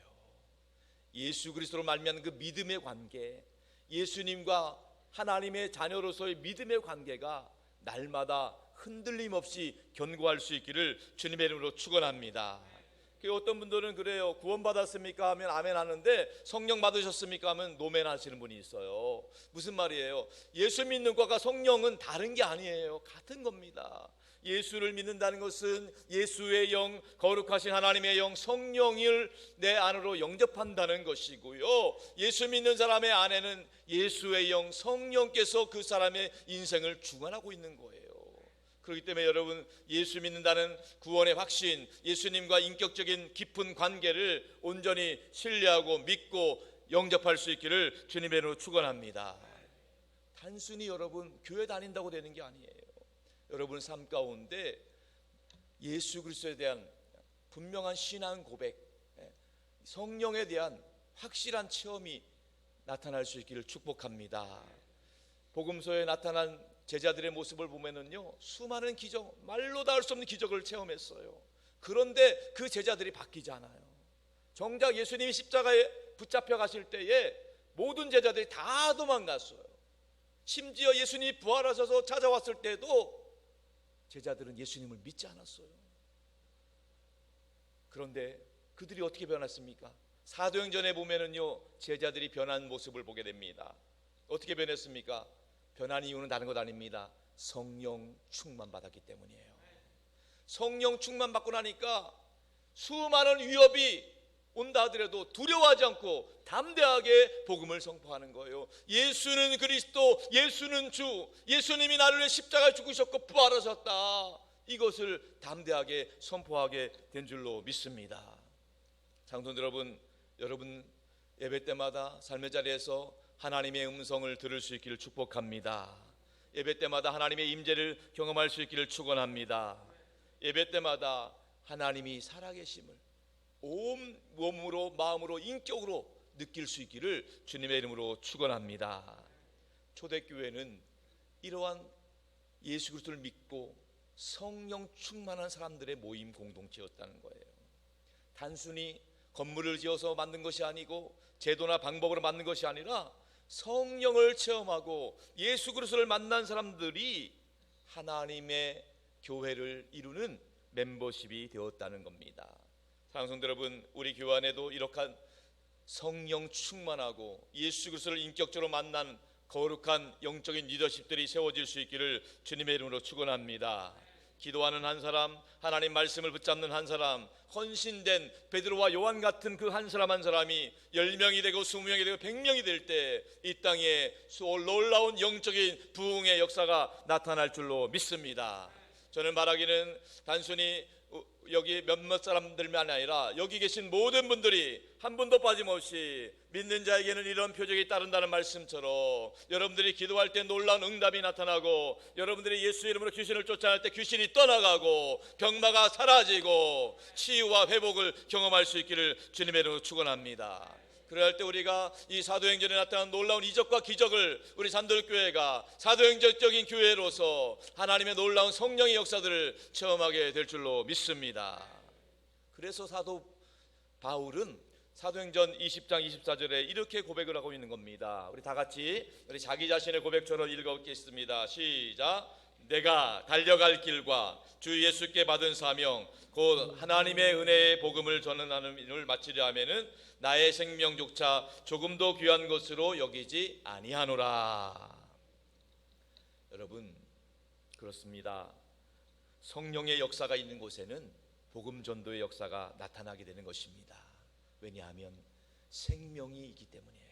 예수 그리스도로 말미암는 그 믿음의 관계, 예수님과 하나님의 자녀로서의 믿음의 관계가 날마다 흔들림 없이 견고할 수 있기를 주님의 이름으로 축원합니다. 어떤 분들은 그래요. 구원받았습니까 하면 아멘 하는데 성령 받으셨습니까 하면 노멘 하시는 분이 있어요. 무슨 말이에요? 예수 믿는 것과 성령은 다른 게 아니에요. 같은 겁니다. 예수를 믿는다는 것은 예수의 영, 거룩하신 하나님의 영, 성령을 내 안으로 영접한다는 것이고요. 예수 믿는 사람의 안에는 예수의 영, 성령께서 그 사람의 인생을 주관하고 있는 거예요. 그렇기 때문에 여러분, 예수 믿는다는 구원의 확신, 예수님과 인격적인 깊은 관계를 온전히 신뢰하고 믿고 영접할 수 있기를 주님의 이름으로 축원합니다. 단순히 여러분 교회 다닌다고 되는 게 아니에요. 여러분 삶 가운데 예수 그리스도에 대한 분명한 신앙 고백, 성령에 대한 확실한 체험이 나타날 수 있기를 축복합니다. 복음서에 나타난 제자들의 모습을 보면은요, 수많은 기적, 말로 다 할 수 없는 기적을 체험했어요. 그런데 그 제자들이 바뀌지 않아요. 정작 예수님이 십자가에 붙잡혀 가실 때에 모든 제자들이 다 도망갔어요. 심지어 예수님이 부활하셔서 찾아왔을 때도 제자들은 예수님을 믿지 않았어요. 그런데 그들이 어떻게 변했습니까? 사도행전에 보면은요, 제자들이 변한 모습을 보게 됩니다. 어떻게 변했습니까? 변한 이유는 다른 것 아닙니다. 성령 충만 받았기 때문이에요. 성령 충만 받고 나니까 수많은 위협이 온다 하더라도 두려워하지 않고 담대하게 복음을 선포하는 거예요. 예수는 그리스도, 예수는 주, 예수님이 나를 위해 십자가에 죽으셨고 부활하셨다, 이것을 담대하게 선포하게 된 줄로 믿습니다. 장로님 여러분, 여러분 예배 때마다 삶의 자리에서 하나님의 음성을 들을 수 있기를 축복합니다. 예배 때마다 하나님의 임재를 경험할 수 있기를 축원합니다. 예배 때마다 하나님이 살아계심을 온 몸으로 마음으로 인격으로 느낄 수 있기를 주님의 이름으로 축원합니다. 초대교회는 이러한 예수 그리스도를 믿고 성령 충만한 사람들의 모임 공동체였다는 거예요. 단순히 건물을 지어서 만든 것이 아니고 제도나 방법으로 만든 것이 아니라 성령을 체험하고 예수 그리스도를 만난 사람들이 하나님의 교회를 이루는 멤버십이 되었다는 겁니다. 사랑하는 성도 여러분, 우리 교회 안에도 이렇게 성령 충만하고 예수 그리스도를 인격적으로 만난 거룩한 영적인 리더십들이 세워질 수 있기를 주님의 이름으로 축원합니다. 기도하는 한 사람, 하나님 말씀을 붙잡는 한 사람, 헌신된 베드로와 요한 같은 그 한 사람 한 사람이 10명이 되고 20명이 되고 100명이 될 때 이 땅에 놀라운 영적인 부흥의 역사가 나타날 줄로 믿습니다. 저는 말하기는 단순히 여기 몇몇 사람들만 아니라 여기 계신 모든 분들이 한 분도 빠짐없이 믿는 자에게는 이런 표적이 따른다는 말씀처럼 여러분들이 기도할 때 놀라운 응답이 나타나고, 여러분들이 예수 이름으로 귀신을 쫓아낼 때 귀신이 떠나가고 병마가 사라지고 치유와 회복을 경험할 수 있기를 주님의 이름으로 축원합니다. 그럴 때 우리가 이 사도행전에 나타난 놀라운 이적과 기적을 우리 산돌교회가 사도행전적인 교회로서 하나님의 놀라운 성령의 역사들을 체험하게 될 줄로 믿습니다. 그래서 사도 바울은 사도행전 20장 24절에 이렇게 고백을 하고 있는 겁니다. 우리 다 같이 우리 자기 자신의 고백처럼 읽어보겠습니다. 시작. 내가 달려갈 길과 주 예수께 받은 사명 곧 하나님의 은혜의 복음을 전하는 일을 마치려 하면은 나의 생명조차 조금도 귀한 것으로 여기지 아니하노라. 여러분, 그렇습니다. 성령의 역사가 있는 곳에는 복음 전도의 역사가 나타나게 되는 것입니다. 왜냐하면 생명이 있기 때문이에요.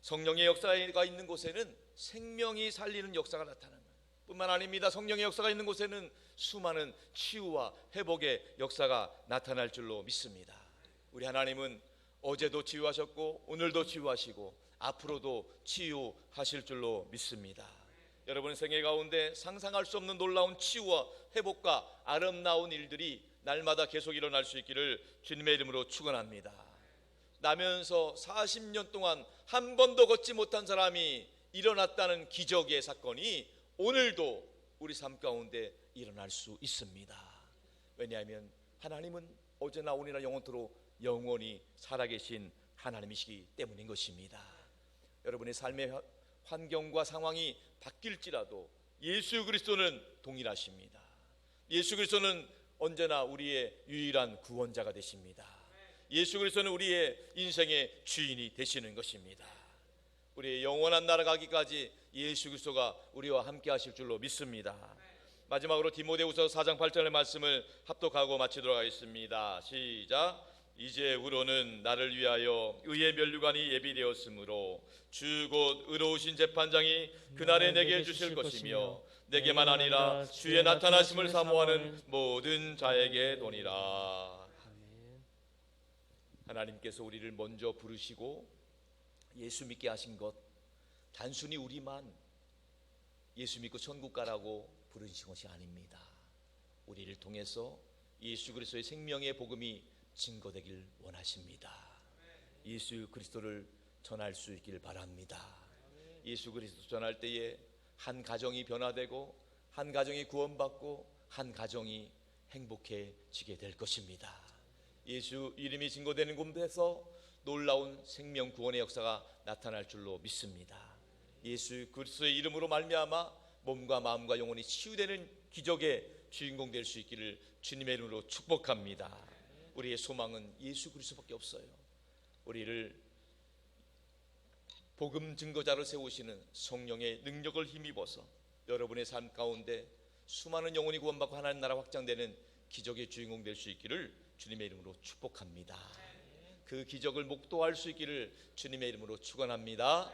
성령의 역사가 있는 곳에는 생명이 살리는 역사가 나타나는 뿐만 아닙니다. 성령의 역사가 있는 곳에는 수많은 치유와 회복의 역사가 나타날 줄로 믿습니다. 우리 하나님은 어제도 치유하셨고 오늘도 치유하시고 앞으로도 치유하실 줄로 믿습니다. 여러분 생애 가운데 상상할 수 없는 놀라운 치유와 회복과 아름다운 일들이 날마다 계속 일어날 수 있기를 주님의 이름으로 축원합니다. 나면서 40년 동안 한 번도 걷지 못한 사람이 일어났다는 기적의 사건이 오늘도 우리 삶 가운데 일어날 수 있습니다. 왜냐하면 하나님은 어제나 오늘이나 영원토록 영원히 살아계신 하나님이시기 때문인 것입니다. 여러분의 삶의 환경과 상황이 바뀔지라도 예수 그리스도는 동일하십니다. 예수 그리스도는 언제나 우리의 유일한 구원자가 되십니다. 예수 그리스도는 우리의 인생의 주인이 되시는 것입니다. 우리의 영원한 나라 가기까지 예수 그리스도가 우리와 함께 하실 줄로 믿습니다. 마지막으로 디모데후서 4장 8절의 말씀을 합독하고 마치도록 하겠습니다. 시작. 이제후로는 나를 위하여 의의 면류관이 예비되었으므로 주 곧 의로우신 재판장이 그날에 내게 주실 것이며 내게만 아니라 주의 나타나심을 사모하는 모든 자에게 도니라. 하나님께서 우리를 먼저 부르시고 예수 믿게 하신 것, 단순히 우리만 예수 믿고 천국 가라고 부르신 것이 아닙니다. 우리를 통해서 예수 그리스도의 생명의 복음이 증거되길 원하십니다. 예수 그리스도를 전할 수 있길 바랍니다. 예수 그리스도 전할 때에 한 가정이 변화되고 한 가정이 구원받고 한 가정이 행복해지게 될 것입니다. 예수 이름이 증거되는 곳에서 놀라운 생명 구원의 역사가 나타날 줄로 믿습니다. 예수 그리스도의 이름으로 말미암아 몸과 마음과 영혼이 치유되는 기적의 주인공 될 수 있기를 주님의 이름으로 축복합니다. 우리의 소망은 예수 그리스도밖에 없어요. 우리를 복음 증거자로 세우시는 성령의 능력을 힘입어서 여러분의 삶 가운데 수많은 영혼이 구원받고 하나님 나라 확장되는 기적의 주인공 될 수 있기를 주님의 이름으로 축복합니다. 그 기적을 목도할 수 있기를 주님의 이름으로 축원합니다.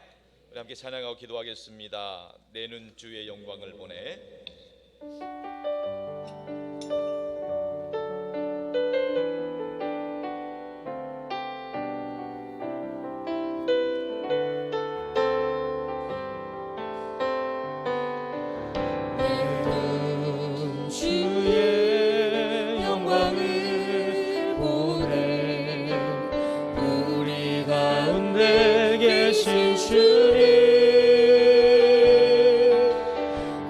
우리 함께 찬양하고 기도하겠습니다. 내는 주의 영광을 보내. 주의 영광을 보내. 우리 가운데 계신 주님,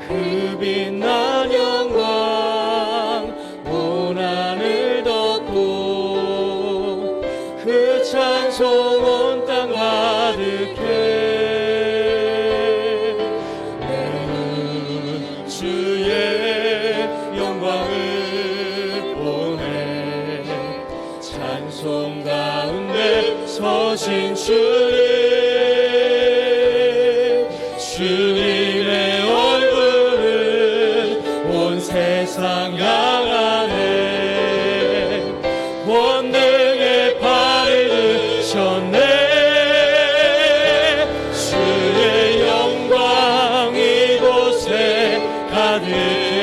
그 빛난 영광 온 하늘 덮고 그 찬송 온 땅 가득해. 내는 주의 영광을 보내. 찬송 가운데 서신 주님의 얼굴은 온 세상 향하네. 권능의 팔을 드셨네. 주의 영광 이곳에 가득해.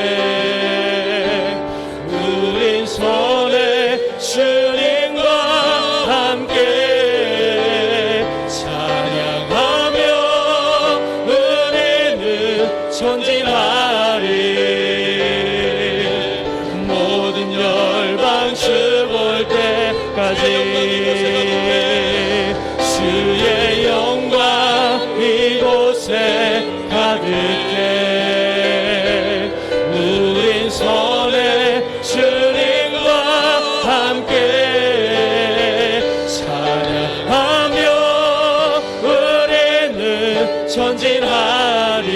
우린 손에 주님과 함께 찬양하며 은혜는 전진하리. 모든 열방 주 볼 때까지 주의 영광 이곳에 가득해. 우린 손에 주님과 함께 찬양하며 은혜는 전진하리.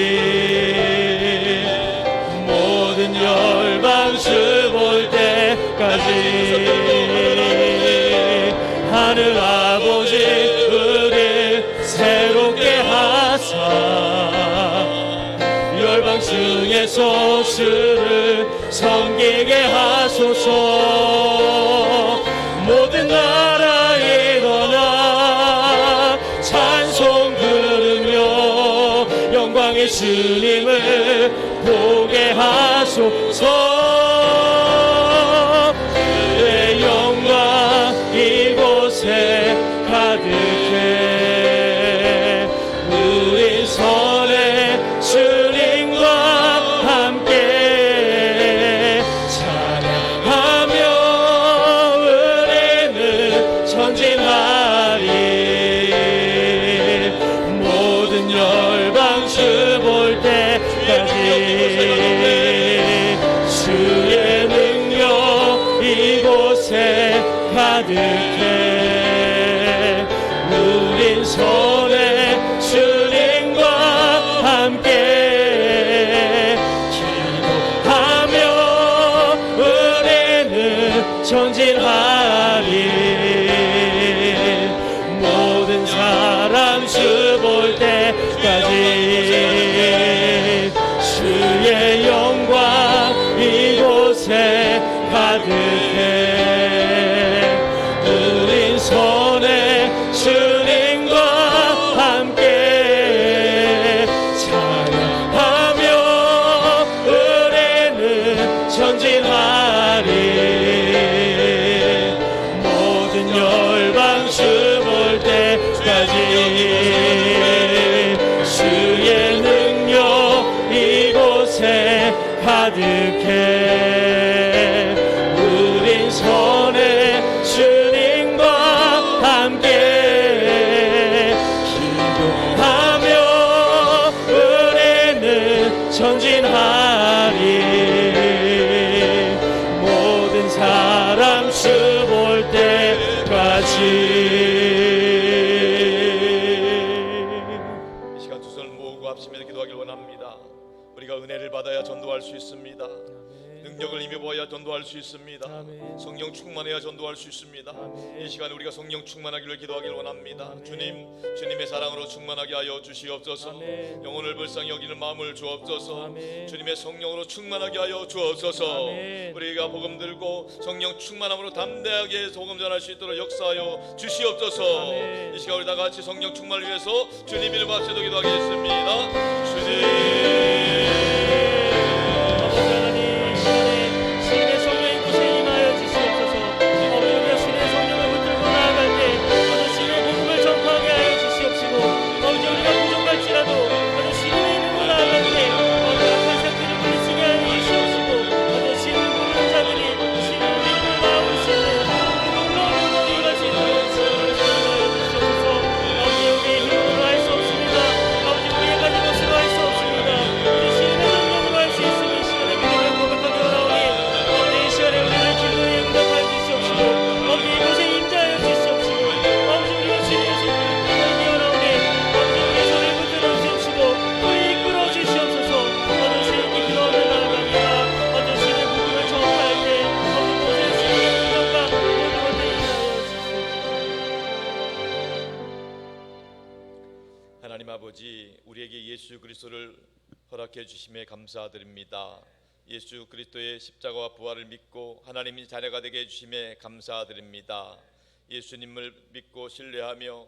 모든 열방 주 볼 때까지 하늘 열방중에서 주를 섬기게 하소서. 모든 나라에 일어나 찬송 부르며 영광의 주님을 보게 하소서. 그의 영광 이곳에 가득해. 우리 손에 주님과 함께 찬양하며 우리는 전진하리. 모든 열방 주 볼 때까지 주의 능력 이곳에 가득해. 우린 손에 주님과 함께 기도하며 우리는 전진하리. 모든 사람 주 볼 때까지 주의 영광 이곳에 가득해. 우린 손에 주님과 함께 찬양하며 우리는 전진하리. 모든 열방 주 볼 때까지 주의 능력 이곳에 가득해. 우린 손에 주님과 함께 기도하며 우리는 전진하리. 모든 사람 주 볼 때까지. 이 시간 두 손을 모으고 합심해서 기도하길 원합니다. 우리가 은혜를 받아야 전도할 수 있습니다. 능력을 힘입어야 전도할 수 있습니다. 아멘. 성령 충만해야 전도할 수 있습니다. 아멘. 이 시간에 우리가 성령 충만하기를 기도하길 원합니다. 아멘. 주님의 사랑으로 충만하게 하여 주시옵소서. 아멘. 영혼을 불쌍히 여기는 마음을 주옵소서. 아멘. 주님의 성령으로 충만하게 하여 주옵소서. 아멘. 우리가 복음 들고 성령 충만함으로 담대하게 복음 전할 수 있도록 역사하여 주시옵소서. 아멘. 이 시간 우리 다 같이 성령 충만을 위해서 주님 이름 앞서도 기도하겠습니다. 주님. 하나님, 이 시간에 신의 성령의 곳에 임하여 주시옵소서. 우리가 신의 성령을 붙들고 나아갈 때 신의 복음을 전파하게 하여 주시옵시고, 우리가 부족할지라도 신의 이름으로 나아갈 때 악한 사람들을 물리치게 하여 주시옵시고, 신을 모르는 자들이 신의 이름을 마음을 쓰는 놀라운 영광을 일할 수 있도록 주님을 사랑하여 주시옵소서. 우리의 힘으로 할 수 없습니다. 우리의 가진 것으로 할 수 없습니다. 우리 신의 능력으로 할 수 있으니 이 시간에 믿음을 고백하게 하오니 이 시간에 우리를 기도에 응답하여 주시옵시고, 이곳에 임재하여 주시옵시고, 우리가 주님의 손을 붙들게 하오니 우리의 손을 붙들어 주시옵시고 또 이끌어 주시옵소서. 신의 기도하며 나아갑니다. 신의 복음을 전파할 때 곳에 신의 능력과 모든 것을 임하여 주시옵소서. 하나님 아버지, 우리에게 예수 그리스도를 허락해 주심에 감사드립니다. 예수 그리스도의 십자가와 부활을 믿고 하나님의 자녀가 되게 해주심에 감사드립니다. 예수님을 믿고 신뢰하며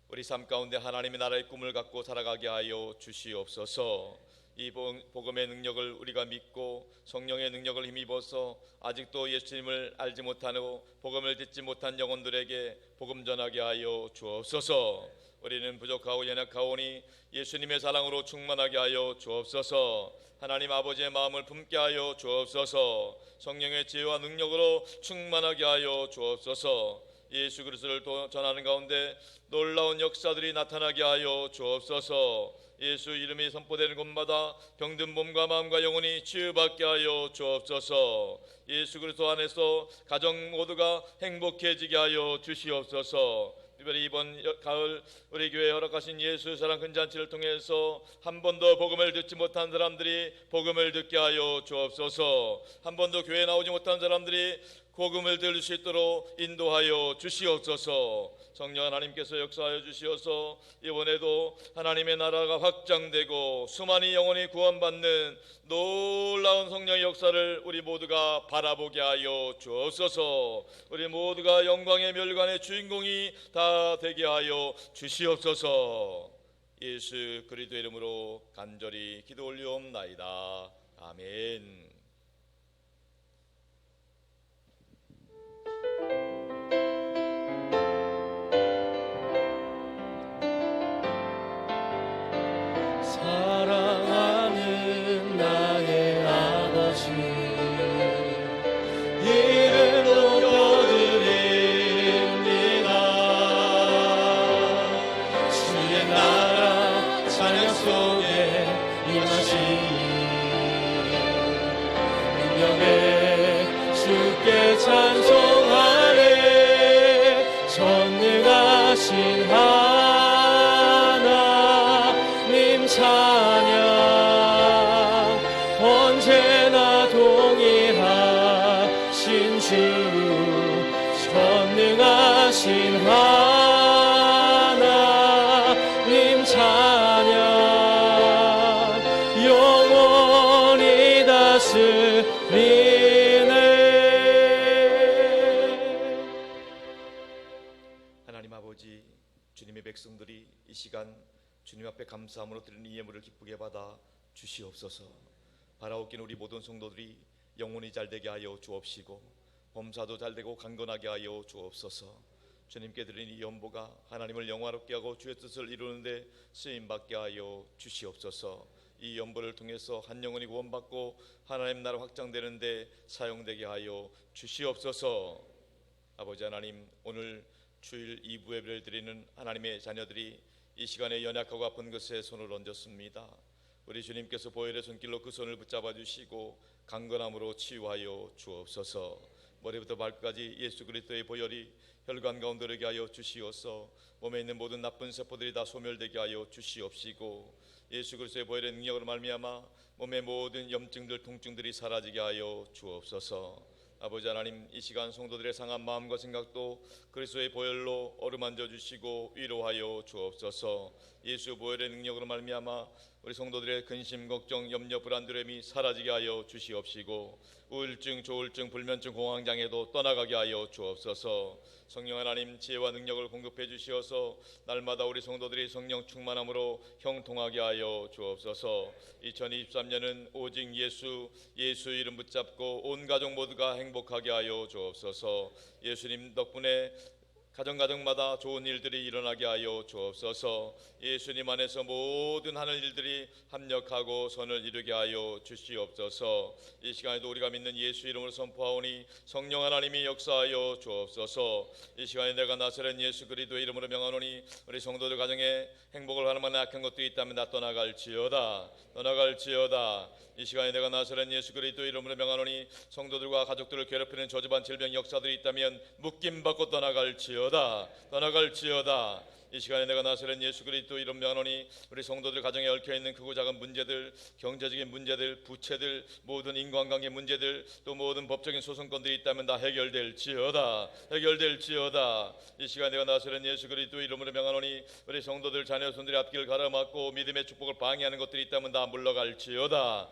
우리 삶 가운데 하나님의 나라의 꿈을 갖고 살아가게 하여 주시옵소서. 이 복음의 능력을 우리가 믿고 성령의 능력을 힘입어서 아직도 예수님을 알지 못하고 복음을 듣지 못한 영혼들에게 복음 전하게 하여 주옵소서. 우리는 부족하고 연약하오니 예수님의 사랑으로 충만하게 하여 주옵소서. 하나님 아버지의 마음을 품게 하여 주옵소서. 성령의 지혜와 능력으로 충만하게 하여 주옵소서. 예수 그리스도를 전하는 가운데 놀라운 역사들이 나타나게 하여 주옵소서. 예수 이름이 선포되는 곳마다 병든 몸과 마음과 영혼이 치유받게 하여 주옵소서. 예수 그리스도 안에서 가정 모두가 행복해지게 하여 주시옵소서. 특별히 이번 가을 우리 교회에 허락하신 예수 사랑 큰잔치를 통해서 한 번도 복음을 듣지 못한 사람들이 복음을 듣게 하여 주옵소서. 한 번도 교회에 나오지 못한 사람들이 복음을 들을 수 있도록 인도하여 주시옵소서. 성령 하나님께서 역사하여 주시어서 이번에도 하나님의 나라가 확장되고 수많은 영혼이 구원받는 놀라운 성령의 역사를 우리 모두가 바라보게 하여 주옵소서. 우리 모두가 영광의 멸관의 주인공이 다 되게 하여 주시옵소서. 예수 그리스도의 이름으로 간절히 기도 올리옵나이다. 아멘. 사랑하는 나의 아버지, 이름 높여드립니다. 주의 나라 찬양 속에 임하시니 능력에 주께 찬송하네. 전능하신 하나님 찬양 언제나 동의하신 주, 전능하신 하나님 찬양 영원히 다스리네. 하나님 아버지, 주님의 백성들이 이 시간 주님 앞에 감사함으로 드리는 이 예물을 기쁘게 받아 주시옵소서. 바라옵긴 우리 모든 성도들이 영혼이 잘되게 하여 주옵시고 범사도 잘되고 강건하게 하여 주옵소서. 주님께 드리는 이 연보가 하나님을 영화롭게 하고 주의 뜻을 이루는데 쓰임받게 하여 주시옵소서. 이 연보를 통해서 한 영혼이 구원받고 하나님 나라 확장되는데 사용되게 하여 주시옵소서. 아버지 하나님, 오늘 주일 2부 예배를 드리는 하나님의 자녀들이 이 시간에 연약하고 아픈 것에 손을 얹었습니다. 우리 주님께서 보혈의 손길로 그 손을 붙잡아 주시고 강건함으로 치유하여 주옵소서. 머리부터 발끝까지 예수 그리스도의 보혈이 혈관 가운데 흐르게 하여 주시옵소서. 몸에 있는 모든 나쁜 세포들이 다 소멸되게 하여 주시옵시고 예수 그리스도의 보혈의 능력으로 말미암아 몸의 모든 염증들 통증들이 사라지게 하여 주옵소서. 아버지 하나님, 이 시간 성도들의 상한 마음과 생각도 그리스도의 보혈로 어루만져 주시고 위로하여 주옵소서. 예수 보혈의 능력으로 말미암아 우리 성도들의 근심, 걱정, 염려, 불안, 두려움이 사라지게 하여 주시옵시고 우울증, 조울증, 불면증, 공황장애도 떠나가게 하여 주옵소서. 성령 하나님, 지혜와 능력을 공급해 주시어서 날마다 우리 성도들이 성령 충만함으로 형통하게 하여 주옵소서. 2023년은 오직 예수 이름 붙잡고 온 가족 모두가 행복하게 하여 주옵소서. 예수님 덕분에 가정마다 좋은 일들이 일어나게 하여 주옵소서. 예수님 안에서 모든 하는 일들이 합력하고 선을 이루게 하여 주시옵소서. 이 시간에도 우리가 믿는 예수 이름으로 선포하오니 성령 하나님이 역사하여 주옵소서. 이 시간에 내가 나사렛 예수 그리스도의 이름으로 명하노니 우리 성도들 가정에 행복을 하는 만한 악한 것들이 있다면 다 떠나갈지어다. 이 시간에 내가 나사렛 예수 그리스도의 이름으로 명하노니 성도들과 가족들을 괴롭히는 저주반 질병 역사들이 있다면 묶임받고 떠나갈지어다. 이 시간에 내가 나사렛 예수 그리스도 이름 명하노니 우리 성도들 가정에 얽혀있는 크고 작은 문제들, 경제적인 문제들, 부채들, 모든 인간관계 문제들, 또 모든 법적인 소송건들이 있다면 다 해결될지어다. 이 시간에 내가 나사렛 예수 그리스도 이름으로 명하노니 우리 성도들 자녀 손들이 앞길을 가로막고 믿음의 축복을 방해하는 것들이 있다면 다 물러갈지어다.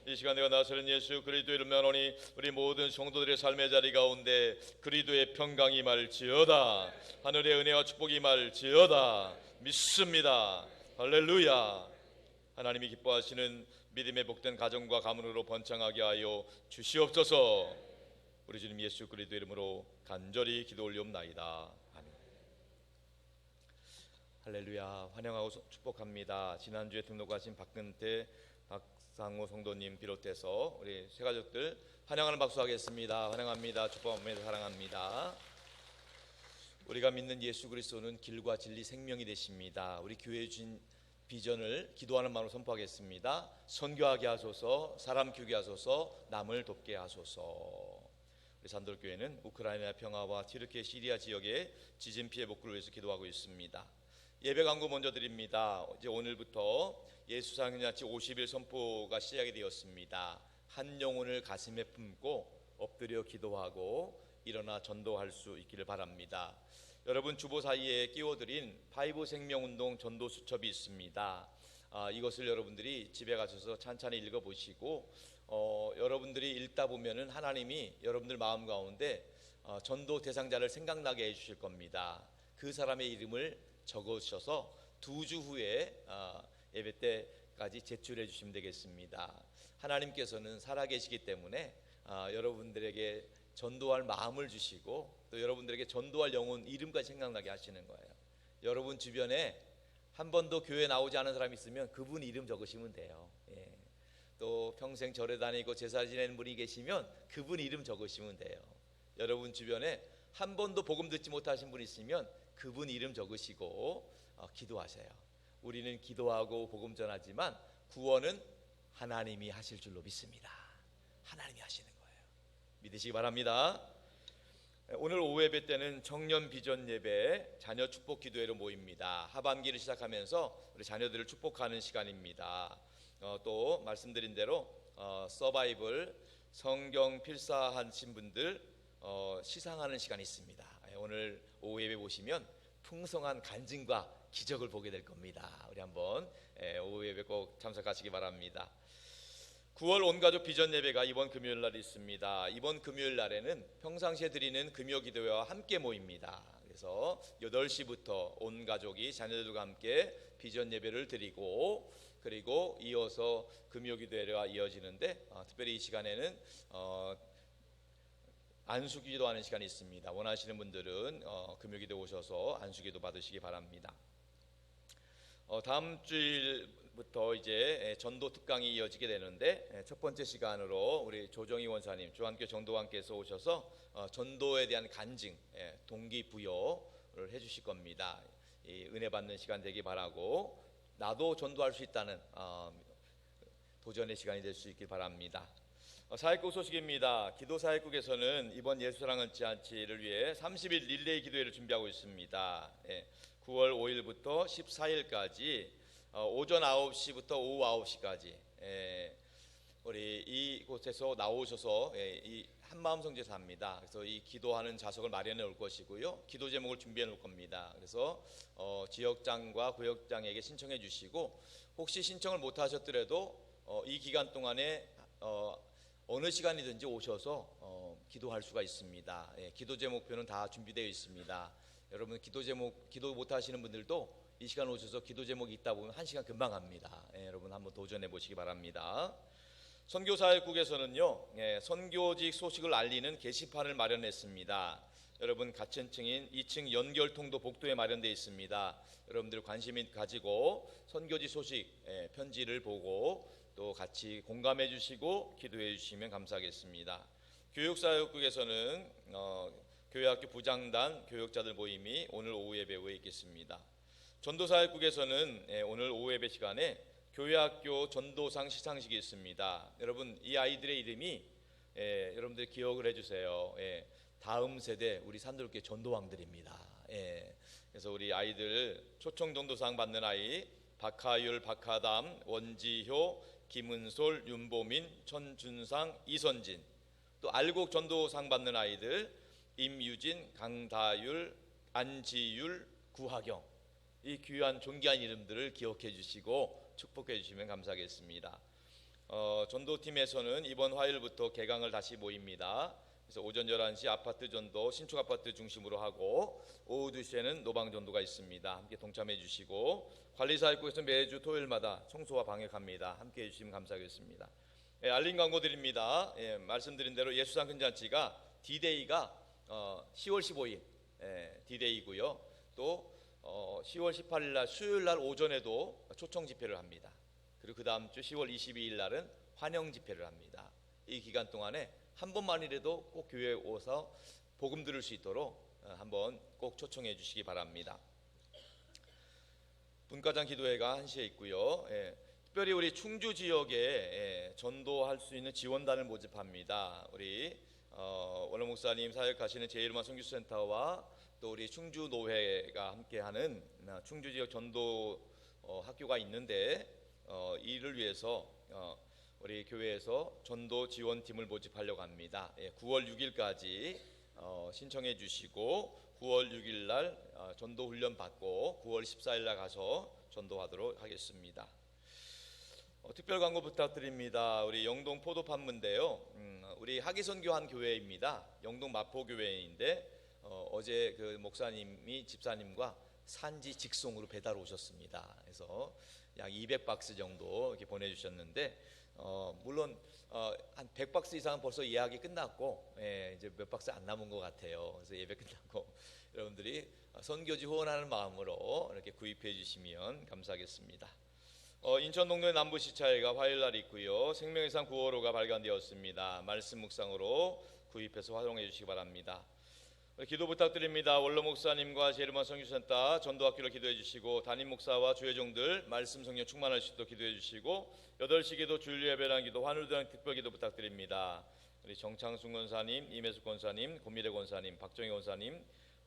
이 시간 내가 나사렛 예수 그리스도 이름 명하노니 우리 모든 성도들의 삶의 자리 가운데 그리스도의 평강이 임할지어다. 하늘의 은혜와 축복이 임할지어다. 믿습니다. 할렐루야. 하나님이 기뻐하시는 믿음의 복된 가정과 가문으로 번창하게 하여 주시옵소서. 우리 주님 예수 그리스도 이름으로 간절히 기도 올리옵나이다. 아멘. 할렐루야. 환영하고 축복합니다. 지난주에 등록하신 박근태, 박상호 성도님 비롯해서 우리 세 가족들 환영하는 박수 하겠습니다. 환영합니다. 축복합니다. 사랑합니다. 우리가 믿는 예수 그리스도는 길과 진리 생명이 되십니다. 우리 교회에 주신 비전을 기도하는 마음으로 선포하겠습니다. 선교하게 하소서, 사람 키우게 하소서, 남을 돕게 하소서. 우리 산돌교회는 우크라이나 평화와 튀르키예 시리아 지역의 지진 피해 복구를 위해서 기도하고 있습니다. 예배 광고 먼저 드립니다. 이제 오늘부터 예수상년잔치 50일 선포가 시작이 되었습니다. 한 영혼을 가슴에 품고 엎드려 기도하고 일어나 전도할 수 있기를 바랍니다. 여러분 주보 사이에 끼워드린 파이브 생명운동 전도 수첩이 있습니다. 이것을 여러분들이 집에 가셔서 찬찬히 읽어보시고 여러분들이 읽다 보면은 하나님이 여러분들 마음 가운데 전도 대상자를 생각나게 해주실 겁니다. 그 사람의 이름을 적으셔서 2주 후에 예배 때까지 제출해 주시면 되겠습니다. 하나님께서는 살아계시기 때문에 여러분들에게 전도할 마음을 주시고 또 여러분들에게 전도할 영혼 이름까지 생각나게 하시는 거예요. 여러분 주변에 한 번도 교회 나오지 않은 사람이 있으면 그분 이름 적으시면 돼요. 또 평생 절에 다니고 제사 지내는 분이 계시면 그분 이름 적으시면 돼요. 여러분 주변에 한 번도 복음 듣지 못하신 분이 있으면 그분 이름 적으시고 기도하세요. 우리는 기도하고 복음 전하지만 구원은 하나님이 하실 줄로 믿습니다. 하나님이 하시는 거예요. 믿으시기 바랍니다. 오늘 오후 예배 때는 청년 비전 예배, 자녀 축복 기도회로 모입니다. 하반기를 시작하면서 우리 자녀들을 축복하는 시간입니다. 또 말씀드린 대로 서바이벌 성경 필사하신 분들 시상하는 시간이 있습니다. 오늘 오후 예배 보시면 풍성한 간증과 기적을 보게 될 겁니다. 우리 한번 오후 예배 꼭 참석하시기 바랍니다. 9월 온가족 비전 예배가 이번 금요일 날 있습니다. 이번 금요일 날에는 평상시에 드리는 금요 기도회와 함께 모입니다. 그래서 8시부터 온 가족이 자녀들과 함께 비전 예배를 드리고 그리고 이어서 금요 기도회가 이어지는데 특별히 이 시간에는 안수기도 하는 시간이 있습니다. 원하시는 분들은 금요기도 오셔서 안수기도 받으시기 바랍니다. 다음 주일부터 이제 전도 특강이 이어지게 되는데 첫 번째 시간으로 우리 조정희 원사님 주한교회 전도관께서 오셔서 전도에 대한 간증, 동기부여를 해주실 겁니다. 이 은혜 받는 시간 되기 바라고 나도 전도할 수 있다는 도전의 시간이 될 수 있길 바랍니다. 사역국 소식입니다. 기도 사역국에서는 이번 예수 사랑은 잔치를 위해 30일 릴레이 기도회를 준비하고 있습니다. 9월 5일부터 14일까지 오전 9시부터 오후 9시까지 우리 이곳에서 나오셔서 이 한마음 성제사 합니다. 그래서 이 기도하는 좌석을 마련해 올 것이고요. 기도 제목을 준비해 놓을 겁니다. 그래서 지역장과 구역장에게 신청해 주시고 혹시 신청을 못 하셨더라도 이 기간 동안에 어느 시간이든지 오셔서 기도할 수가 있습니다. 기도 제목표는 다 준비되어 있습니다. 여러분 기도 못 하시는 분들도 이 시간 오셔서 기도 제목이 있다 보면 1시간 금방 합니다. 여러분 한번 도전해 보시기 바랍니다. 선교사역국에서는요 선교직 소식을 알리는 게시판을 마련했습니다. 여러분 가천층인 2층 연결통도 복도에 마련되어 있습니다. 여러분들 관심 가지고 선교직 소식 편지를 보고 또 같이 공감해 주시고 기도해 주시면 감사하겠습니다. 교육사역국에서는 교회학교 부장단 교역자들 모임이 오늘 오후 예배에 있겠습니다. 전도사역국에서는 오늘 오후 예배 시간에 교회학교 전도상 시상식이 있습니다. 여러분 이 아이들의 이름이 여러분들 기억을 해주세요. 다음 세대 우리 산들교회 전도왕들입니다. 그래서 우리 아이들 초청 전도상 받는 아이 박하율, 박하담, 원지효, 김은솔, 윤보민, 천준상, 이선진, 또 알곡 전도상 받는 아이들 임유진, 강다율, 안지율, 구하경, 이 귀한 존귀한 이름들을 기억해 주시고 축복해 주시면 감사하겠습니다. 전도팀에서는 이번 화요일부터 개강을 다시 모입니다. 그래서 오전 11시 아파트 전도 신축 아파트 중심으로 하고 오후 2시에는 노방 전도가 있습니다. 함께 동참해 주시고 관리사역국에서 매주 토요일마다 청소와 방역합니다. 함께 해주시면 감사하겠습니다. 알림 광고 드립니다. 말씀드린 대로 예수상 큰잔치가 D-Day가 10월 15일 D-Day이고요. 또 10월 18일 날 수요일 날 오전에도 초청 집회를 합니다. 그리고 그 다음 주 10월 22일 날은 환영 집회를 합니다. 이 기간 동안에 한 번만이라도 꼭 교회에 오서 복음 들을 수 있도록 한번 꼭 초청해 주시기 바랍니다. 분과장 기도회가 1시에 있고요. 특별히 우리 충주 지역에 전도할 수 있는 지원단을 모집합니다. 우리 원로 목사님 사역하시는 제1만 선교센터와 또 우리 충주 노회가 함께하는 충주 지역 전도 학교가 있는데 이를 위해서 우리 교회에서 전도 지원팀을 모집하려고 합니다. 9월 6일까지 신청해 주시고 9월 6일 날 전도 훈련 받고 9월 14일 날 가서 전도하도록 하겠습니다. 특별 광고 부탁드립니다. 우리 영동 포도 판문인데요. 우리 하기선교 한 교회입니다. 영동 마포교회인데 어제 그 목사님이 집사님과 산지 직송으로 배달 오셨습니다. 그래서 약 200박스 정도 이렇게 보내주셨는데 물론 한 100박스 이상은 벌써 예약이 끝났고 이제 몇 박스 안 남은 것 같아요. 그래서 예배 끝났고 여러분들이 선교지 후원하는 마음으로 이렇게 구입해 주시면 감사하겠습니다. 인천 동네 남부 시차회가 화요일 날 있고요. 생명의상 9호로가 발간되었습니다. 말씀 묵상으로 구입해서 활용해 주시기 바랍니다. 기도 부탁드립니다. 원로 목사님과 제르만 선교센터 전도학교를 기도해 주시고 담임 목사와 주회종들 말씀 성령 충만할 수 있도록 기도해 주시고 8시 기도 주일 예배랑 기도 환우대랑 특별 기도 부탁드립니다. 우리 정창순 권사님, 임혜숙 권사님, 고미래 권사님, 박정희 권사님,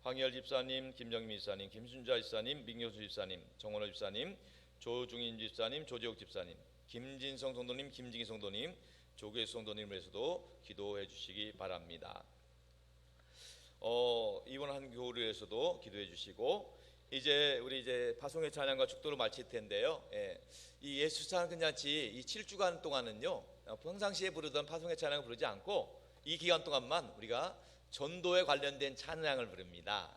황희열 집사님, 김정미 집사님, 김순자 집사님, 민교수 집사님, 정원호 집사님, 조중인 집사님, 조지옥 집사님, 김진성 성도님, 김진기 성도님, 조계수 성도님을 위해서도 기도해 주시기 바랍니다. 이번 한 교회에서도 기도해 주시고 이제 우리 파송의 찬양과 축도로 마칠 텐데요. 이 예수찬양 큰잔치 이 7주간 동안은요 평상시에 부르던 파송의 찬양을 부르지 않고 이 기간 동안만 우리가 전도에 관련된 찬양을 부릅니다.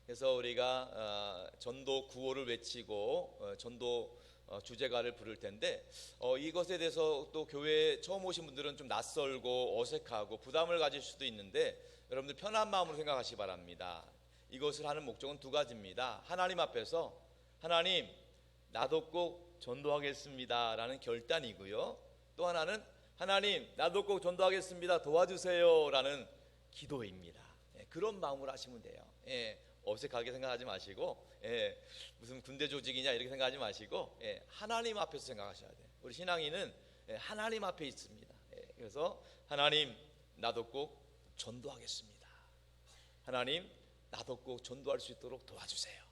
그래서 우리가 전도 구호를 외치고 전도 주제가를 부를 텐데 이것에 대해서 또 교회에 처음 오신 분들은 좀 낯설고 어색하고 부담을 가질 수도 있는데 여러분들 편한 마음으로 생각하시기 바랍니다. 이것을 하는 목적은 두 가지입니다. 하나님 앞에서 하나님 나도 꼭 전도하겠습니다 라는 결단이고요. 또 하나는 하나님 나도 꼭 전도하겠습니다 도와주세요 라는 기도입니다. 그런 마음으로 하시면 돼요. 어색하게 생각하지 마시고 무슨 군대 조직이냐 이렇게 생각하지 마시고 하나님 앞에서 생각하셔야 돼요. 우리 신앙인은 하나님 앞에 있습니다. 그래서 하나님 나도 꼭 전도하겠습니다. 하나님 나도 꼭 전도할 수 있도록 도와주세요.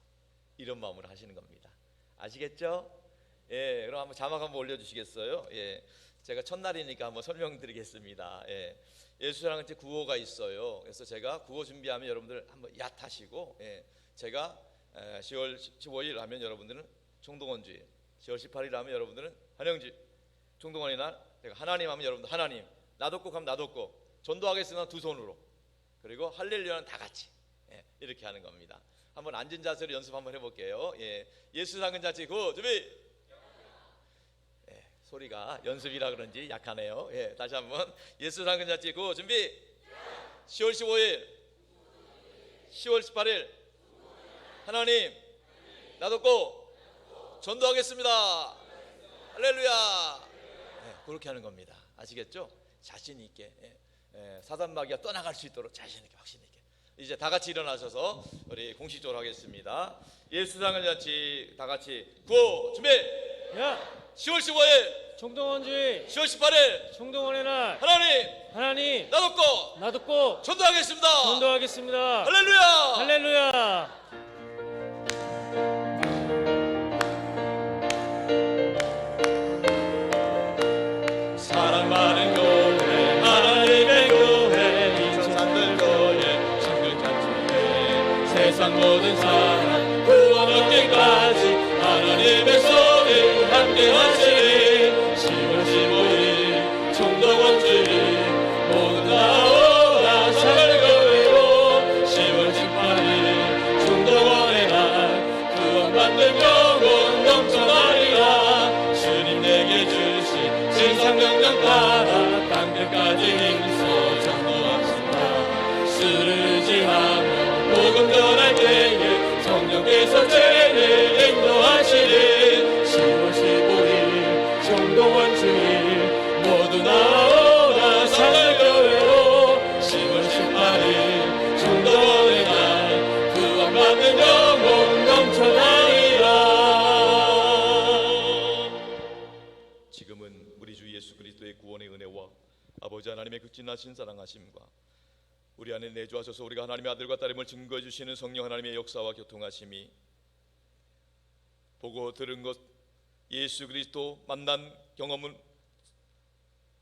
이런 마음으로 하시는 겁니다. 아시겠죠? 그럼 한번 자막 한번 올려주시겠어요? 제가 첫날이니까 한번 설명드리겠습니다. 예수사랑은 이제 구호가 있어요. 그래서 제가 구호 준비하면 여러분들 한번 얕하시고 제가 10월 15일 하면 여러분들은 총동원주일, 10월 18일 하면 여러분들은 한영주일, 총동원의 날 제가 하나님 하면 여러분들 하나님, 나도 꼭 하면 나도 꼭, 전도하겠으나 두 손으로, 그리고 할렐루야는 다 같이 이렇게 하는 겁니다. 한번 앉은 자세로 연습 한번 해볼게요. 예수사랑은 잔치 구호 준비. 소리가 연습이라 그런지 약하네요. 다시 한번 예수사랑은 잔치 구호 준비. 10월 15일 10월 18일 하나님 나도 꼭 전도하겠습니다. 할렐루야. 그렇게 하는 겁니다. 아시겠죠? 자신 있게 사단마귀가 떠나갈 수 있도록 자신 있게 확신 있게. 이제 다 같이 일어나셔서 우리 공식적으로 하겠습니다. 예수사랑은 잔치 다 같이 구호 준비. 10월 15일 총동원주의 10월 18일 총동원의 날 하나님 나도 꼭 전도하겠습니다. 전도하겠습니다. 할렐루야. 할렐루야. 사랑 많은 교회 하나님의 교회 인천산들 교회 청결잔치회 세상 모든 사람 구원 얻기까지 하나님의 손이 함께 하시리 10월 15일 총동원주일 모두 나오라 사랑교회로 10월 18일 총동원의 날 구원받는 영혼 넘쳐나리라 주님 내게 주신 진상명령 따라 땅끝까지 힘써 전도합시다 수를 의지하며 복음 전할 때에 성령께서 죄를 인도하시리 10월 15일 총동원주일 모두 나오라 사랑교회로 10월 18일 총동원의 날 구원받는 영혼 넘쳐나리라. 지금은 우리 주 예수 그리스도의 구원의 은혜와 아버지 하나님의 극진하신 사랑하심과 우리 안에 내주하셔서 우리가 하나님의 아들과 딸임을 증거해 주시는 성령 하나님의 역사와 교통하심이 보고 들은 것 예수 그리스도 만난 경험은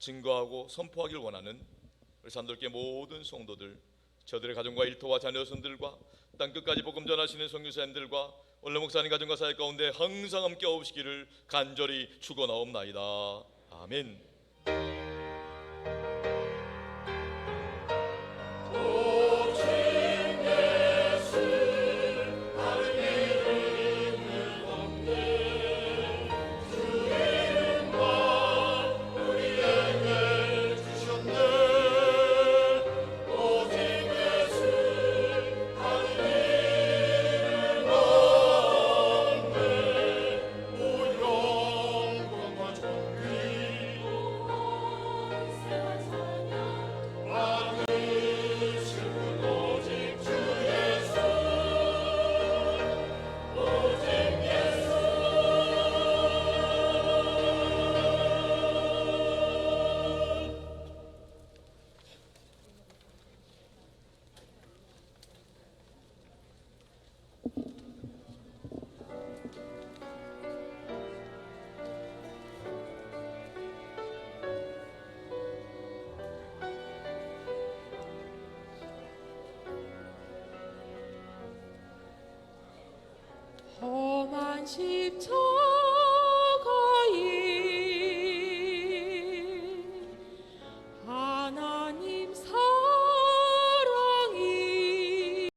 증거하고 선포하길 원하는 우리 산돌교회 모든 성도들, 저들의 가정과 일터와 자녀손들과 땅끝까지 복음 전하시는 선교사님들과 원래 목사님 가정과 사회 가운데 항상 함께 오시기를 간절히 축원하옵나이다. 아멘. 험한 십자